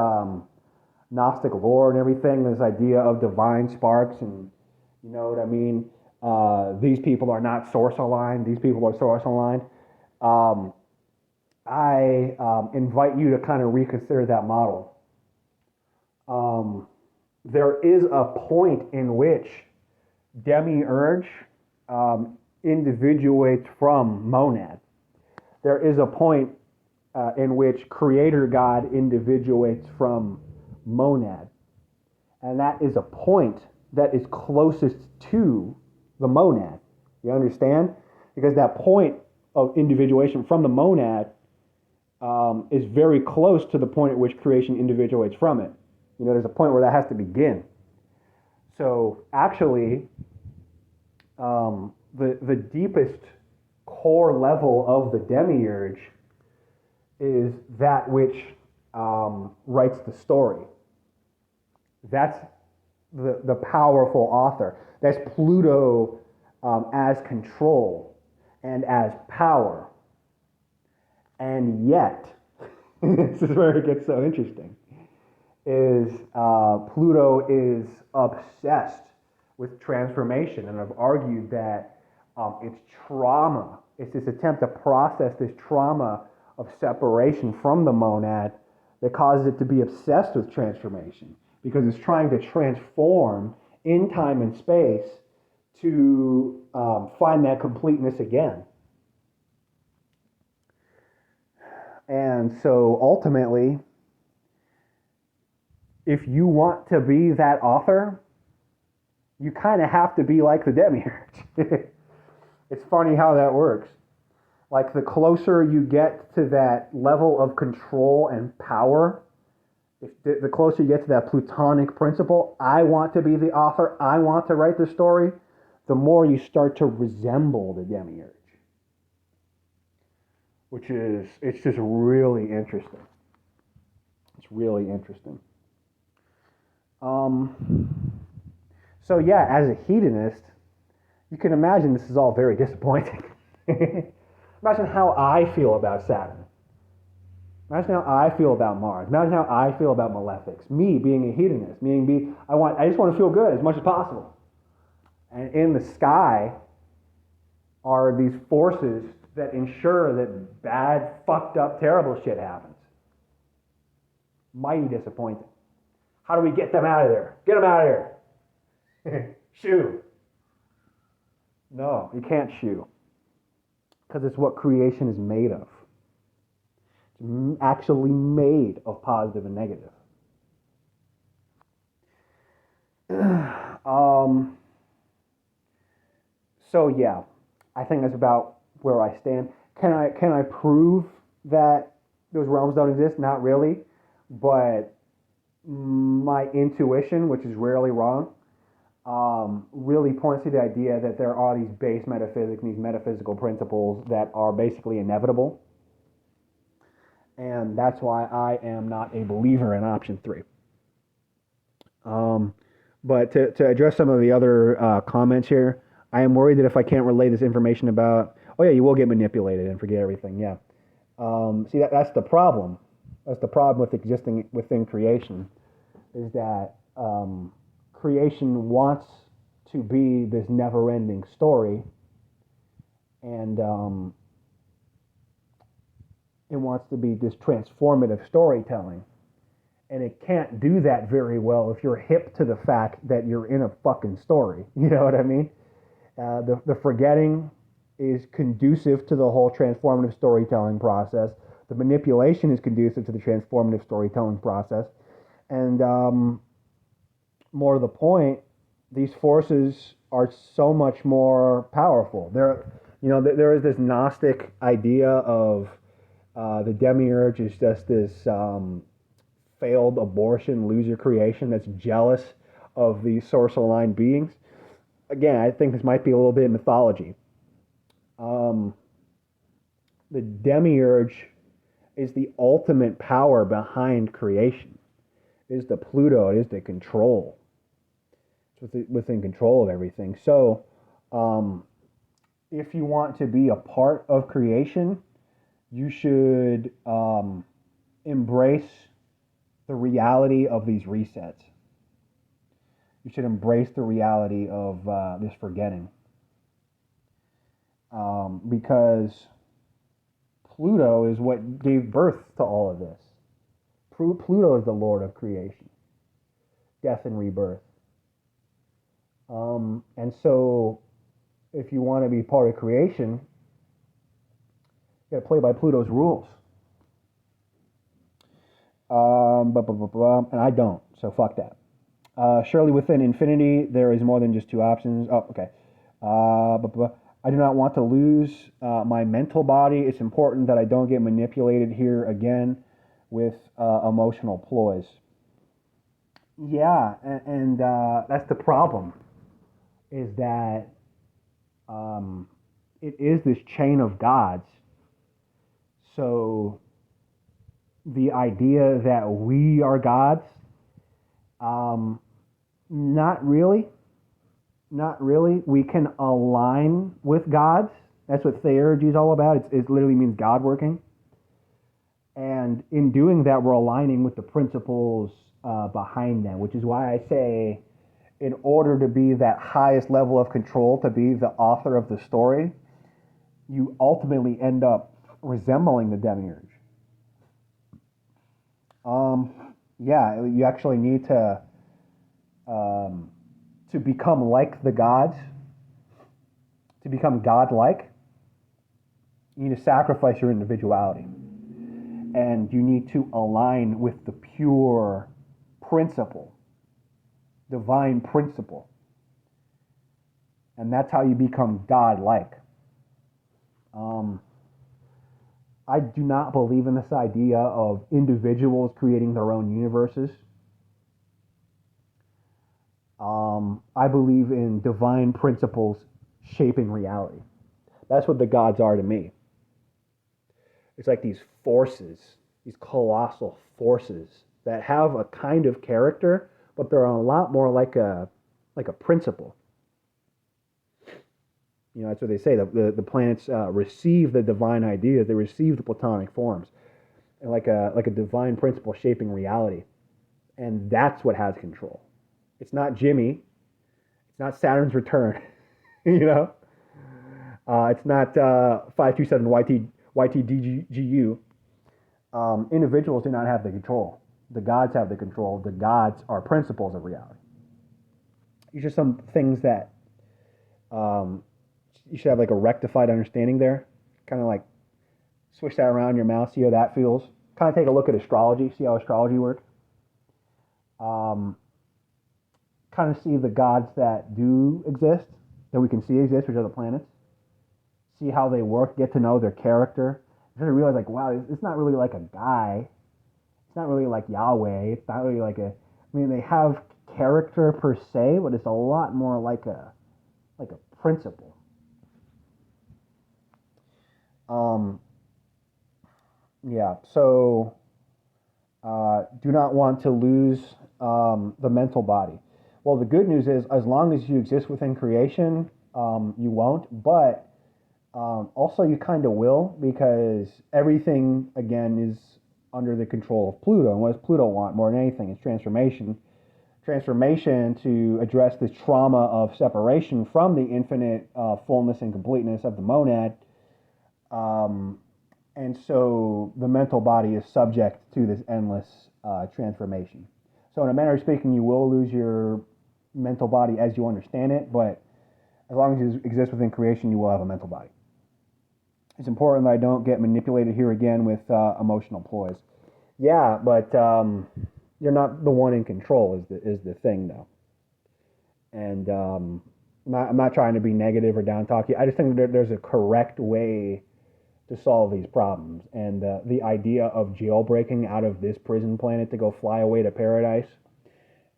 Gnostic lore and everything, this idea of divine sparks, and you know what I mean? These people are not source aligned, these people are source aligned. I invite you to kind of reconsider that model. there is a point in which Demiurge individuates from monad. There is a point in which Creator God individuates from monad. And that is a point that is closest to the monad. You understand? Because that point of individuation from the monad is very close to the point at which creation individuates from it. You know, there's a point where that has to begin. So actually, the deepest core level of the Demiurge is that which writes the story. That's the powerful author. That's Pluto as control and as power. And yet, this is where it gets so interesting, is Pluto is obsessed with transformation. And I've argued that it's trauma. It's this attempt to process this trauma of separation from the monad that causes it to be obsessed with transformation, because it's trying to transform in time and space to find that completeness again. And so ultimately, if you want to be that author, you kind of have to be like the Demiurge. It's funny how that works. Like, the closer you get to that level of control and power, if the closer you get to that Plutonic principle, I want to be the author, I want to write the story, the more you start to resemble the Demiurge. Which is, it's just really interesting. It's really interesting. So yeah, as a hedonist, you can imagine this is all very disappointing. Imagine how I feel about Saturn. Imagine how I feel about Mars. Imagine how I feel about malefics. Me being a hedonist, I just want to feel good as much as possible. And in the sky are these forces that ensure that bad, fucked up, terrible shit happens. Mighty disappointing. How do we get them out of there? Get them out of here. Shoo. No, you can't shoo. Because it's what creation is made of. It's actually made of positive and negative. So yeah, I think that's about where I stand. Can I prove that those realms don't exist? Not really, but my intuition, which is rarely wrong, really points to the idea that there are these base metaphysics, these metaphysical principles that are basically inevitable. And that's why I am not a believer in option 3. But to address some of the other comments here, I am worried that if I can't relay this information about, oh yeah, you will get manipulated and forget everything, yeah. See, that's the problem. That's the problem with existing within creation, is that creation wants to be this never-ending story, and it wants to be this transformative storytelling. And it can't do that very well if you're hip to the fact that you're in a fucking story. You know what I mean? The forgetting is conducive to the whole transformative storytelling process. The manipulation is conducive to the transformative storytelling process. And more to the point, these forces are so much more powerful. There is this Gnostic idea of the Demiurge is just this failed abortion, loser creation that's jealous of these source-aligned beings. Again, I think this might be a little bit of mythology. The Demiurge is the ultimate power behind creation. It is the Pluto. It is the control. It's within control of everything. So, if you want to be a part of creation, you should embrace the reality of these resets. You should embrace the reality of this forgetting. Because Pluto is what gave birth to all of this. Pluto is the Lord of creation. death and rebirth. And so, if you want to be part of creation, you got to play by Pluto's rules. And I don't, so fuck that. Surely within infinity, there is more than just two options. Oh, okay. I do not want to lose my mental body. It's important that I don't get manipulated here again with emotional ploys. Yeah, and that's the problem, is that it is this chain of gods. So the idea that we are gods, not really. Not really. We can align with gods. That's what theurgy is all about. It literally means God working. And in doing that, we're aligning with the principles behind them, which is why I say, in order to be that highest level of control, to be the author of the story, you ultimately end up resembling the Demiurge. Yeah, you actually need to become like the gods, to become godlike. You need to sacrifice your individuality. And you need to align with the pure principle, divine principle. And that's how you become godlike. I do not believe in this idea of individuals creating their own universes. I believe in divine principles shaping reality. That's what the gods are to me. It's like these forces, these colossal forces that have a kind of character, but they're a lot more like a principle. You know, that's what they say. The planets receive the divine ideas. They receive the Platonic forms, and like a divine principle shaping reality, and that's what has control. It's not Jimmy. It's not Saturn's return. You know, it's not 527 YTDGU. Individuals do not have the control. The gods have the control. The gods are principles of reality. These are some things that you should have like a rectified understanding there. Kind of like switch that around in your mouth, see how that feels. Kind of take a look at astrology, see how astrology works. Kind of see the gods that do exist, that we can see exist, which are the planets. See how they work, get to know their character. You start to realize, like, wow, it's not really like a guy. It's not really like Yahweh. It's not really like a. I mean, they have character per se, but it's a lot more like a principle. Yeah. So, do not want to lose the mental body. Well, the good news is, as long as you exist within creation, you won't. But also, you kind of will, because everything, again, is under the control of Pluto. And what does Pluto want more than anything? It's transformation. Transformation to address the trauma of separation from the infinite fullness and completeness of the monad. And so the mental body is subject to this endless transformation. So in a manner of speaking, you will lose your mental body as you understand it, but as long as you exist within creation, you will have a mental body. It's important that I don't get manipulated here again with emotional ploys. Yeah, but you're not the one in control is the thing, though. And I'm not trying to be negative or down talk you. I just think there's a correct way to solve these problems. And the idea of jailbreaking out of this prison planet to go fly away to paradise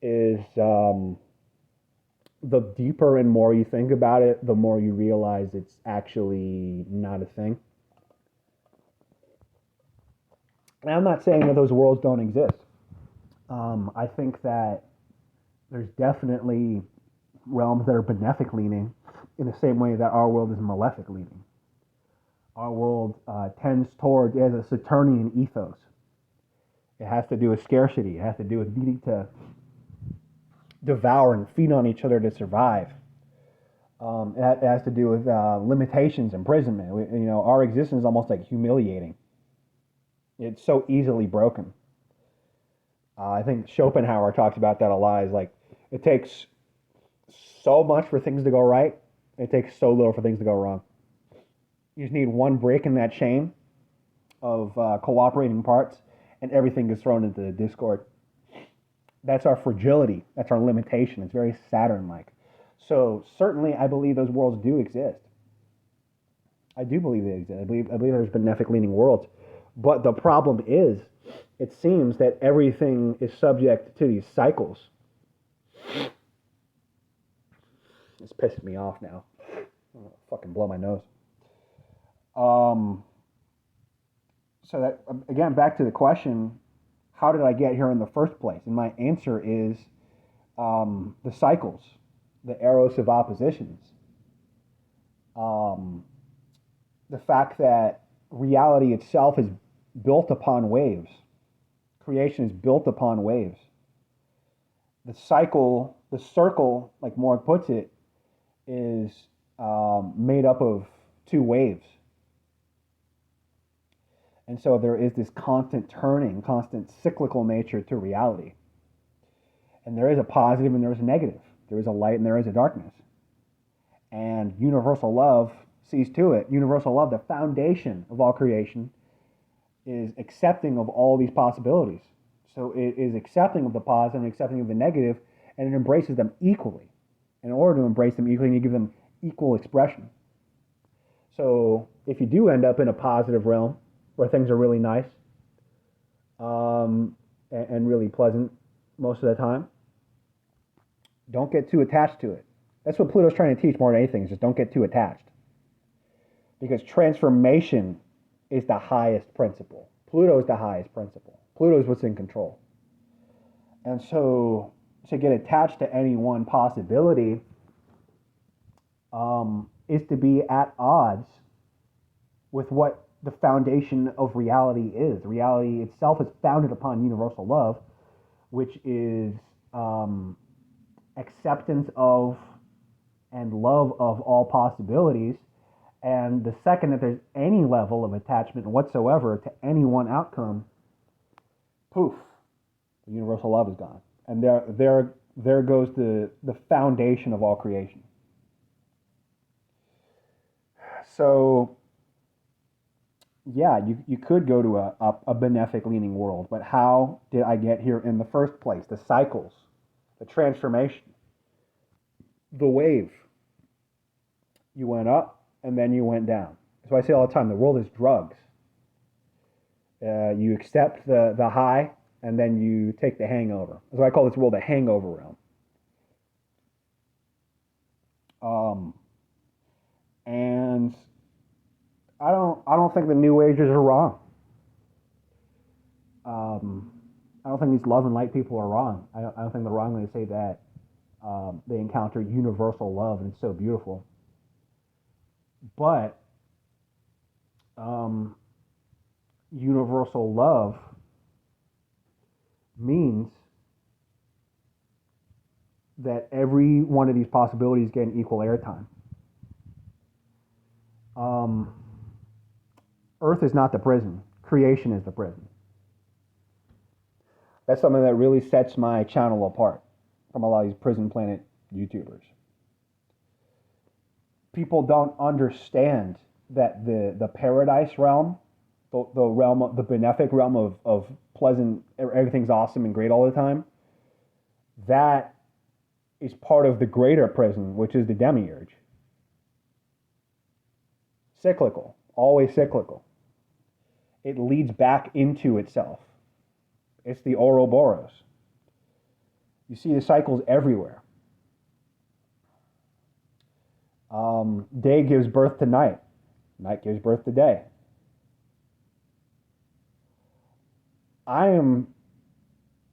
is the deeper and more you think about it, the more you realize it's actually not a thing. And I'm not saying that those worlds don't exist. I think that there's definitely realms that are benefic leaning in the same way that our world is malefic leaning. Our world tends towards, it has a Saturnian ethos. It has to do with scarcity. It has to do with needing to devour and feed on each other to survive. It has to do with limitations, imprisonment. Our existence is almost like humiliating. It's so easily broken. I think Schopenhauer talks about that a lot. Is like it takes so much for things to go right. It takes so little for things to go wrong. You just need one break in that chain of cooperating parts, and everything gets thrown into discord. That's our fragility. That's our limitation. It's very Saturn-like. So certainly, I believe those worlds do exist. I do believe they exist. I believe there's benefic-leaning worlds. But the problem is, it seems that everything is subject to these cycles. It's pissing me off now. I'm gonna fucking blow my nose. Um, so that again, back to the question: how did I get here in the first place? And my answer is the cycles, the eros of oppositions, the fact that reality itself is built upon waves. Creation is built upon waves. The cycle, the circle, like Morg puts it, is made up of two waves. And so there is this constant turning, constant cyclical nature to reality. And there is a positive and there is a negative. There is a light and there is a darkness. And universal love sees to it. Universal love, the foundation of all creation, is accepting of all these possibilities. So it is accepting of the positive and accepting of the negative, and it embraces them equally. In order to embrace them equally, you give them equal expression. So if you do end up in a positive realm where things are really nice and really pleasant most of the time, don't get too attached to it. That's what Pluto's trying to teach more than anything, is just don't get too attached. Because transformation is the highest principle. Pluto is the highest principle. Pluto is what's in control. And so to get attached to any one possibility is to be at odds with what the foundation of reality is. Reality itself is founded upon universal love, which is acceptance of and love of all possibilities. And the second that there's any level of attachment whatsoever to any one outcome, poof, the universal love is gone. And there goes the foundation of all creation. So, yeah, you could go to a benefic leaning world, but how did I get here in the first place? The cycles, the transformation, the wave. You went up and then you went down. That's why I say all the time, the world is drugs. You accept the high and then you take the hangover. That's why I call this world a hangover realm. And I don't think the New Agers are wrong. I don't think these love and light people are wrong. I don't think they're wrong when they say that they encounter universal love and it's so beautiful. But universal love means that every one of these possibilities get an equal airtime. Earth is not the prison. Creation is the prison. That's something that really sets my channel apart from a lot of these prison planet YouTubers. People don't understand that the paradise realm, the realm of the benefic realm of pleasant, everything's awesome and great all the time, that is part of the greater prison, which is the Demiurge. Cyclical, always cyclical. It leads back into itself. It's the Ouroboros. You see the cycles everywhere. Day gives birth to night. Night gives birth to day. I am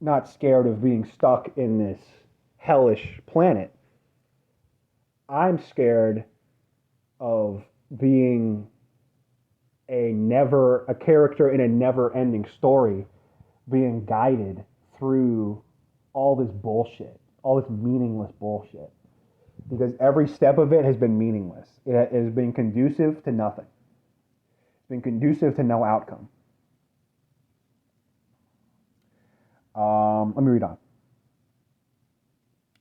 not scared of being stuck in this hellish planet. I'm scared of being a character in a never-ending story, being guided through all this bullshit, all this meaningless bullshit. Because every step of it has been meaningless. It has been conducive to nothing. It's been conducive to no outcome. Let me read on.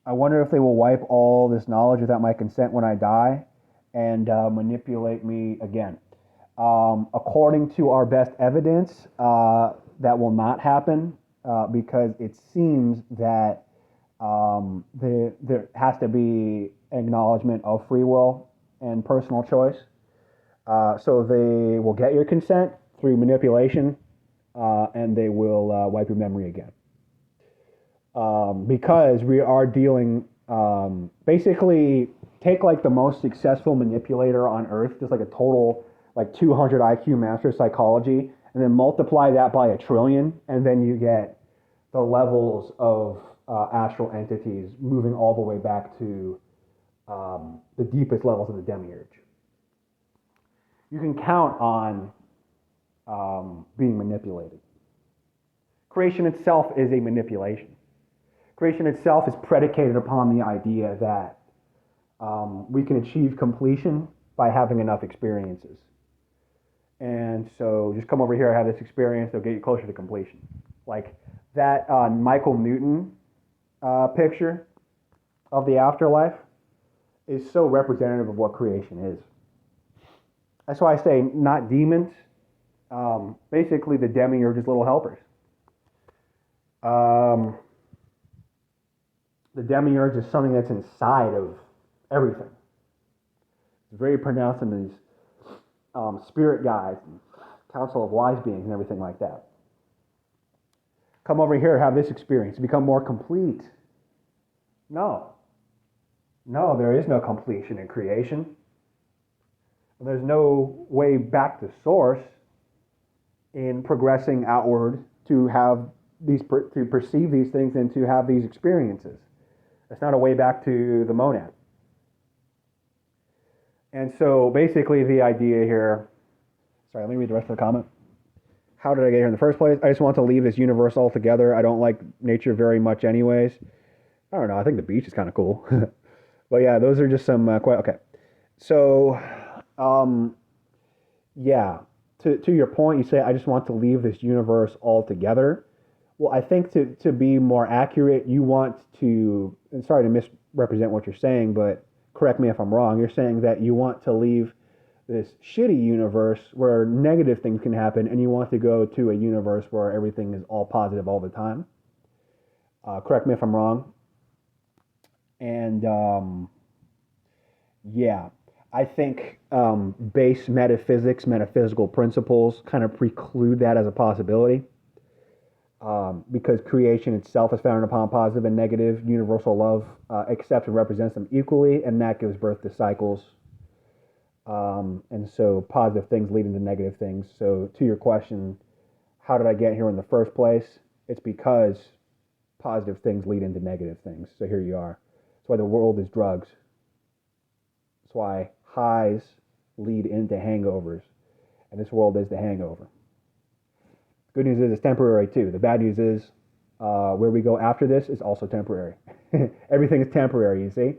I wonder if they will wipe all this knowledge without my consent when I die and manipulate me again. According to our best evidence, that will not happen because it seems that there has to be acknowledgement of free will and personal choice. So they will get your consent through manipulation, and they will wipe your memory again. Because we are dealing, basically, take like the most successful manipulator on earth, just like a total like 200 IQ master of psychology, and then multiply that by 1,000,000,000, and then you get the levels of astral entities moving all the way back to the deepest levels of the Demiurge. You can count on being manipulated. Creation itself is a manipulation. Creation itself is predicated upon the idea that we can achieve completion by having enough experiences. And so just come over here, have this experience, they'll get you closer to completion. Like that Michael Newton picture of the afterlife is so representative of what creation is. That's why I say not demons, basically the Demiurge's little helpers. The Demiurge is something that's inside of everything. It's very pronounced in these spirit guides and council of wise beings and everything like that. Come over here, have this experience, become more complete. No, there is no completion in creation. There's no way back to source in progressing outward to have to perceive these things and to have these experiences. It's not a way back to the monad. And so basically the idea here, sorry, let me read the rest of the comment. How did I get here in the first place? I just want to leave this universe altogether. I don't like nature very much anyways. I don't know, I think the beach is kind of cool. But yeah, those are just some, okay. So, yeah, to your point, you say, I just want to leave this universe altogether. Well, I think to be more accurate, you want to, and sorry to misrepresent what you're saying, but correct me if I'm wrong, you're saying that you want to leave this shitty universe where negative things can happen, and you want to go to a universe where everything is all positive all the time. Correct me if I'm wrong. And yeah, I think base metaphysics, metaphysical principles kind of preclude that as a possibility. Because creation itself is founded upon positive and negative. Universal love accepts and represents them equally, and that gives birth to cycles. And so positive things lead into negative things. So to your question, how did I get here in the first place? It's because positive things lead into negative things. So here you are. That's why the world is drugs. That's why highs lead into hangovers. And this world is the hangover. Good news is it's temporary too. The bad news is where we go after this is also temporary. Everything is temporary, you see?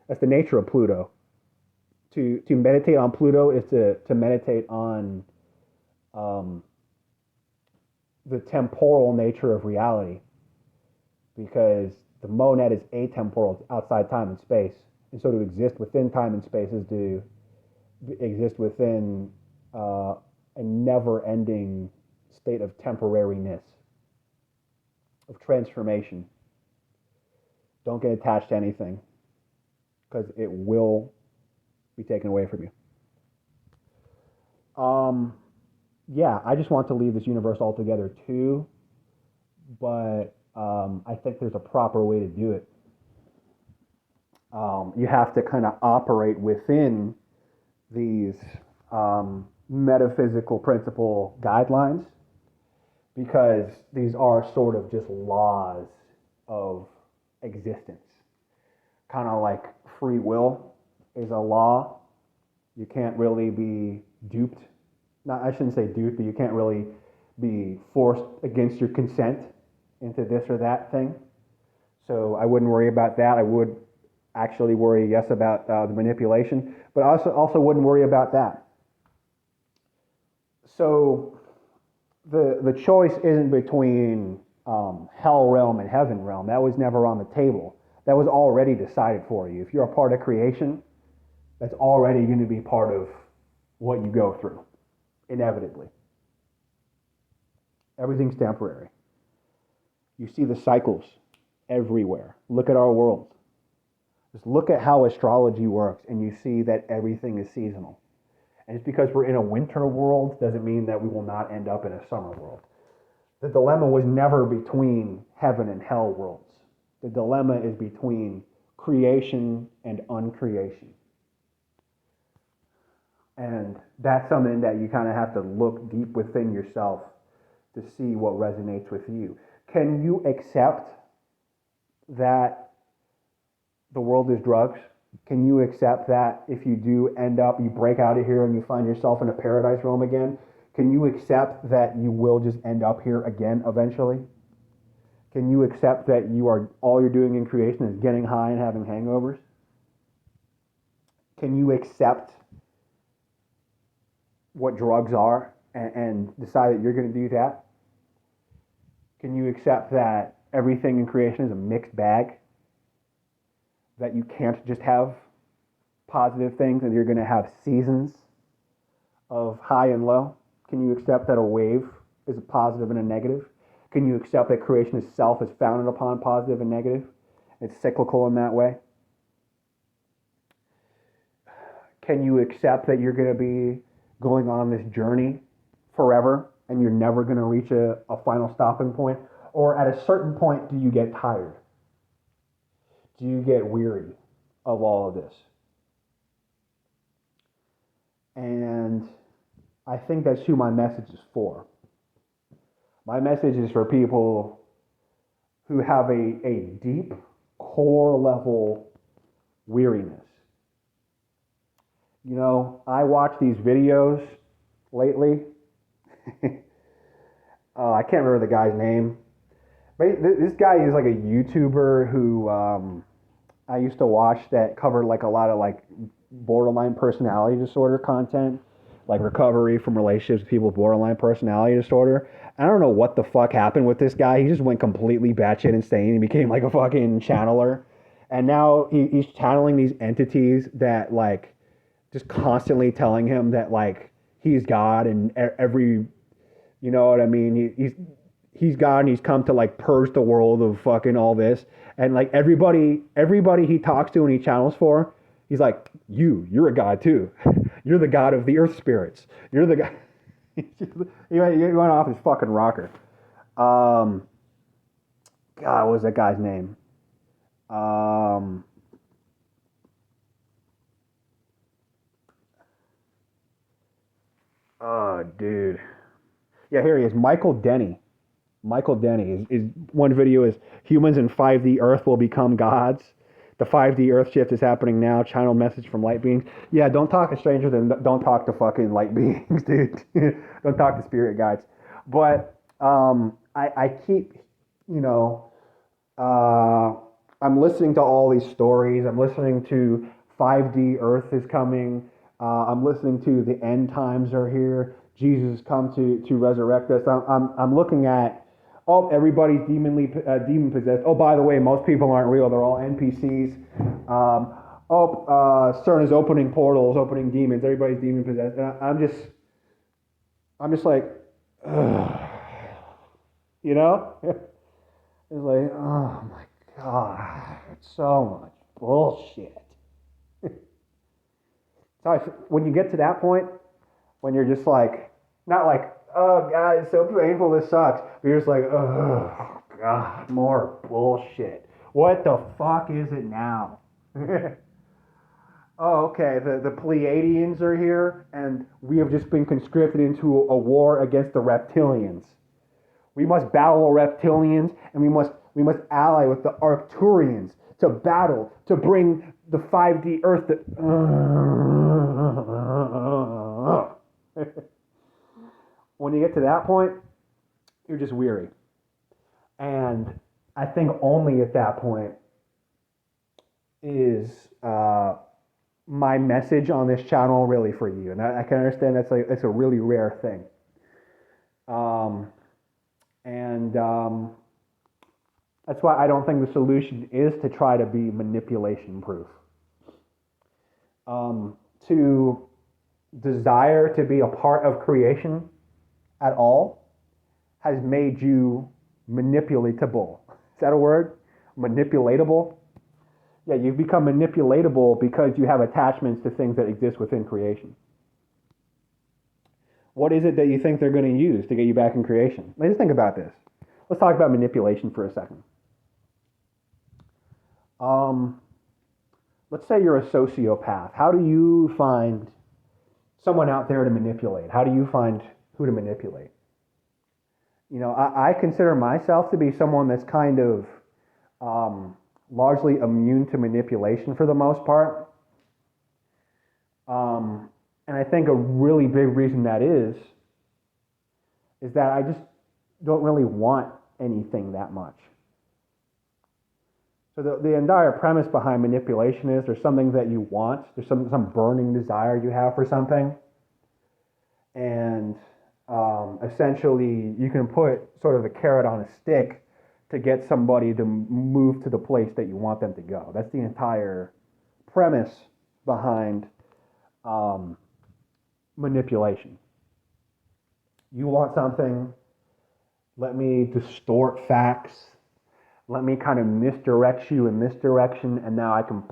That's the nature of Pluto. To meditate on Pluto is to meditate on the temporal nature of reality. Because the monad is atemporal, outside time and space. And so to exist within time and space is to exist within a never-ending state of temporariness, of transformation. Don't get attached to anything, because it will be taken away from you. Yeah, I just want to leave this universe altogether too, but I think there's a proper way to do it. You have to kind of operate within these metaphysical principle guidelines, because these are sort of just laws of existence. Kind of like free will is a law. You can't really be duped. I shouldn't say duped, but you can't really be forced against your consent into this or that thing. So I wouldn't worry about that. I would actually worry, yes, about the manipulation, but I also wouldn't worry about that. So the choice isn't between hell realm and heaven realm. That was never on the table. That was already decided for you. If you're a part of creation, that's already going to be part of what you go through, inevitably. Everything's temporary. You see the cycles everywhere. Look at our world. Just look at how astrology works, and you see that everything is seasonal. And just because we're in a winter world doesn't mean that we will not end up in a summer world. The dilemma was never between heaven and hell worlds. The dilemma is between creation and uncreation. And that's something that you kind of have to look deep within yourself to see what resonates with you. Can you accept that the world is drugs? Can you accept that if you do end up, you break out of here and you find yourself in a paradise realm again? Can you accept that you will just end up here again eventually? Can you accept that all you're doing in creation is getting high and having hangovers? Can you accept what drugs are and decide that you're going to do that? Can you accept that everything in creation is a mixed bag? That you can't just have positive things and you're going to have seasons of high and low? Can you accept that a wave is a positive and a negative? Can you accept that creation itself is founded upon positive and negative? It's cyclical in that way. Can you accept that you're going to be going on this journey forever and you're never going to reach a final stopping point? Or at a certain point, do you get tired? Do you get weary of all of this? And I think that's who my message is for. My message is for people who have a deep core level weariness. You know, I watch these videos lately. I can't remember the guy's name. But this guy is like a YouTuber who I used to watch that covered like a lot of like borderline personality disorder content, like recovery from relationships with people with borderline personality disorder. I don't know what the fuck happened with this guy. He just went completely batshit insane. He became like a fucking channeler. And now he's channeling these entities that like just constantly telling him that like he's God and every, you know what I mean? He's God and he's come to like purge the world of fucking all this. And like everybody he talks to and he channels for, he's like, you're a God too. You're the God of the earth spirits. You're the guy. He went off his fucking rocker. God, what was that guy's name? Oh, dude. Yeah, here he is. Michael Denny. Is one video is humans in 5D Earth will become gods. The 5D Earth shift is happening now. Channel message from light beings. Yeah, don't talk to strangers and don't talk to fucking light beings, dude. Don't talk to spirit guides. But I keep, you know, I'm listening to all these stories. I'm listening to 5D Earth is coming. I'm listening to the end times are here. Jesus come to resurrect us. I'm looking at, everybody's demon possessed. Oh, by the way, most people aren't real. They're all NPCs. CERN is opening portals, opening demons. Everybody's demon possessed. And I'm just like, ugh. You know? It's like, oh my God, it's so much bullshit. So when you get to that point, when you're just like, not like, oh God, it's so painful, this sucks. But you're just like, oh God, more bullshit. What the fuck is it now? Oh, okay, the Pleiadians are here, and we have just been conscripted into a war against the reptilians. We must battle the reptilians, and we must ally with the Arcturians to battle, to bring the 5D Earth to... When you get to that point, you're just weary. And I think only at that point is my message on this channel really for you. And I can understand it's a really rare thing. That's why I don't think the solution is to try to be manipulation proof. To desire to be a part of creation at all has made you manipulatable. Is that a word? Manipulatable? Yeah, you've become manipulatable because you have attachments to things that exist within creation. What is it that you think they're going to use to get you back in creation? Let's think about this. Let's talk about manipulation for a second. Let's say you're a sociopath. How do you find someone out there to manipulate? How do you find who to manipulate? I consider myself to be someone that's kind of largely immune to manipulation for the most part. And I think a really big reason that is that I just don't really want anything that much. So the entire premise behind manipulation is there's something that you want, there's some burning desire you have for something, and essentially you can put sort of a carrot on a stick to get somebody to move to the place that you want them to go. That's the entire premise behind manipulation. You want something, let me distort facts, let me kind of misdirect you in this direction, and now I can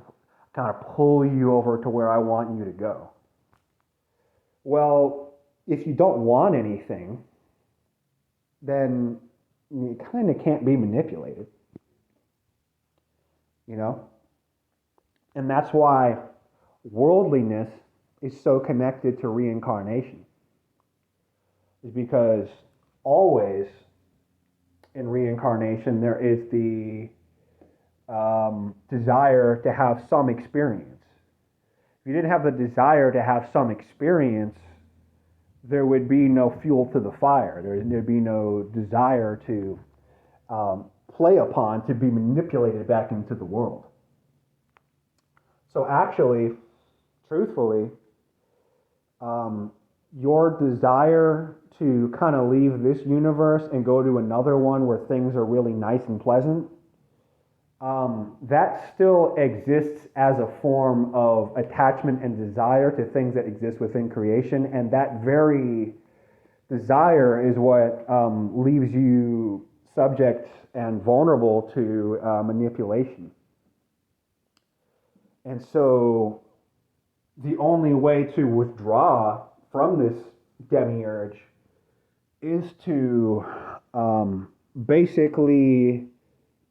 kind of pull you over to where I want you to go. Well, if you don't want anything, then you kind of can't be manipulated, And that's why worldliness is so connected to reincarnation. Is because always in reincarnation, there is the desire to have some experience. If you didn't have the desire to have some experience, there would be no fuel to the fire. There'd be no desire to play upon, to be manipulated back into the world. So actually, truthfully, your desire to kind of leave this universe and go to another one where things are really nice and pleasant, that still exists as a form of attachment and desire to things that exist within creation, and that very desire is what leaves you subject and vulnerable to manipulation. And so the only way to withdraw from this demiurge is to basically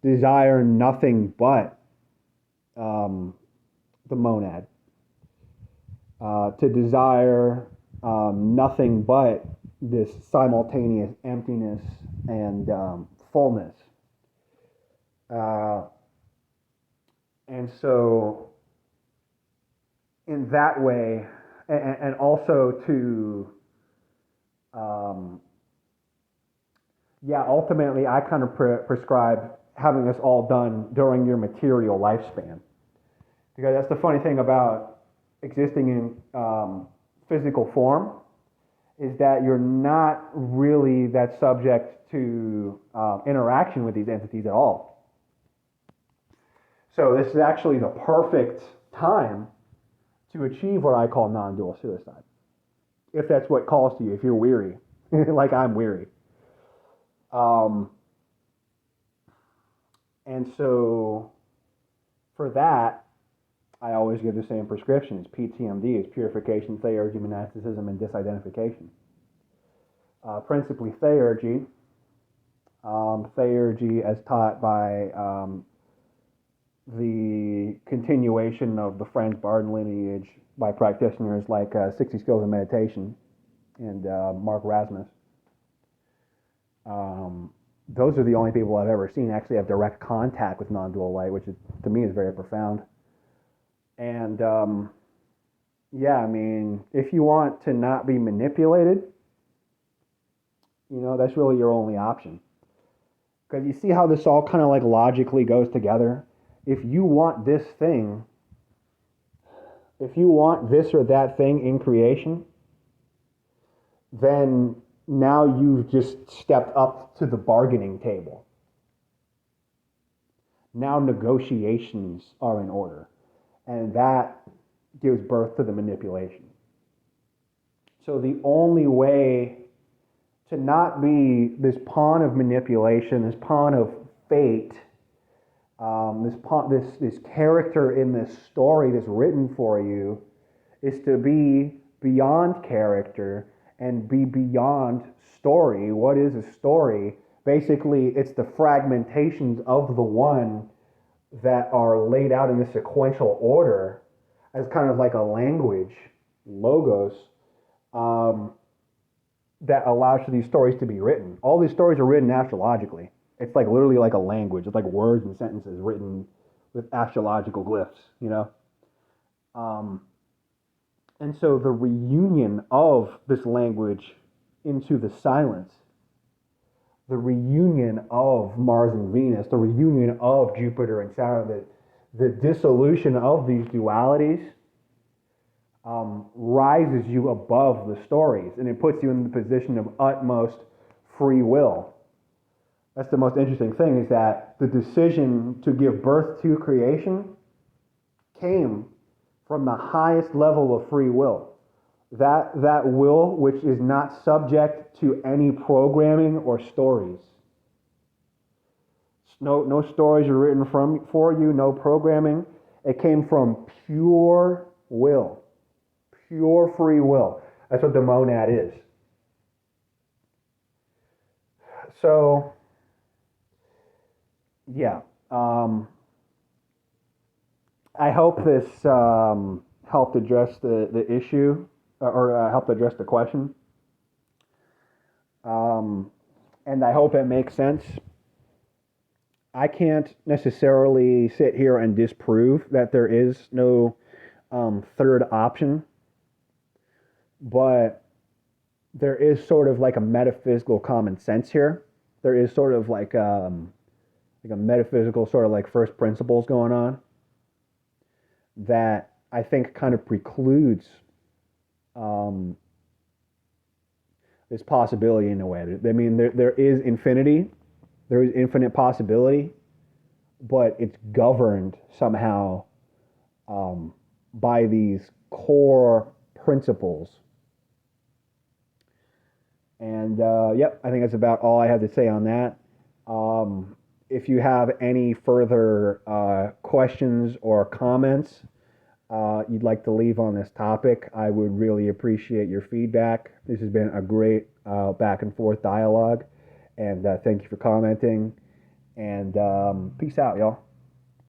desire nothing but the monad, to desire nothing but this simultaneous emptiness and fullness. And so in that way, and also to ultimately I kind of prescribe having this all done during your material lifespan, because that's the funny thing about existing in physical form, is that you're not really that subject to interaction with these entities at all. So this is actually the perfect time to achieve what I call non-dual suicide, if that's what calls to you, if you're weary, like I'm weary. And so for that, I always give the same prescriptions. PTMD is purification, theurgy, monasticism, and disidentification. Principally theurgy. Theurgy as taught by the continuation of the Franz Barden lineage by practitioners like 60 Skills of Meditation and Mark Rasmus. Those are the only people I've ever seen actually have direct contact with non-dual light, which is, to me, is very profound. And if you want to not be manipulated, that's really your only option. Because you see how this all kind of like logically goes together. If you want this thing, if you want this or that thing in creation, then now you've just stepped up to the bargaining table. Now negotiations are in order. And that gives birth to the manipulation. So the only way to not be this pawn of manipulation, this pawn of fate, this character in this story that's written for you, is to be beyond character and be beyond story. What is a story? Basically, it's the fragmentations of the one that are laid out in the sequential order as kind of like a language, logos, um, that allows for these stories to be written. All these stories are written astrologically. It's like literally like a language. It's like words and sentences written with astrological glyphs, you know? Um, and so the reunion of this language into the silence, the reunion of Mars and Venus, the reunion of Jupiter and Saturn, the dissolution of these dualities rises you above the stories, and it puts you in the position of utmost free will. That's the most interesting thing, is that the decision to give birth to creation came from the highest level of free will. That will which is not subject to any programming or stories. No stories are written for you, no programming. It came from pure will, pure free will. That's what the monad is. So, yeah. I hope this helped address the issue, or helped address the question. And I hope it makes sense. I can't necessarily sit here and disprove that there is no third option, but there is sort of like a metaphysical common sense here. There is sort of like a metaphysical sort of like first principles going on that I think kind of precludes this possibility in a way. I mean, there is infinity, there is infinite possibility, but it's governed somehow by these core principles. And yep, I think that's about all I have to say on that. If you have any further questions or comments you'd like to leave on this topic, I would really appreciate your feedback. This has been a great back and forth dialogue, and thank you for commenting. And peace out, y'all.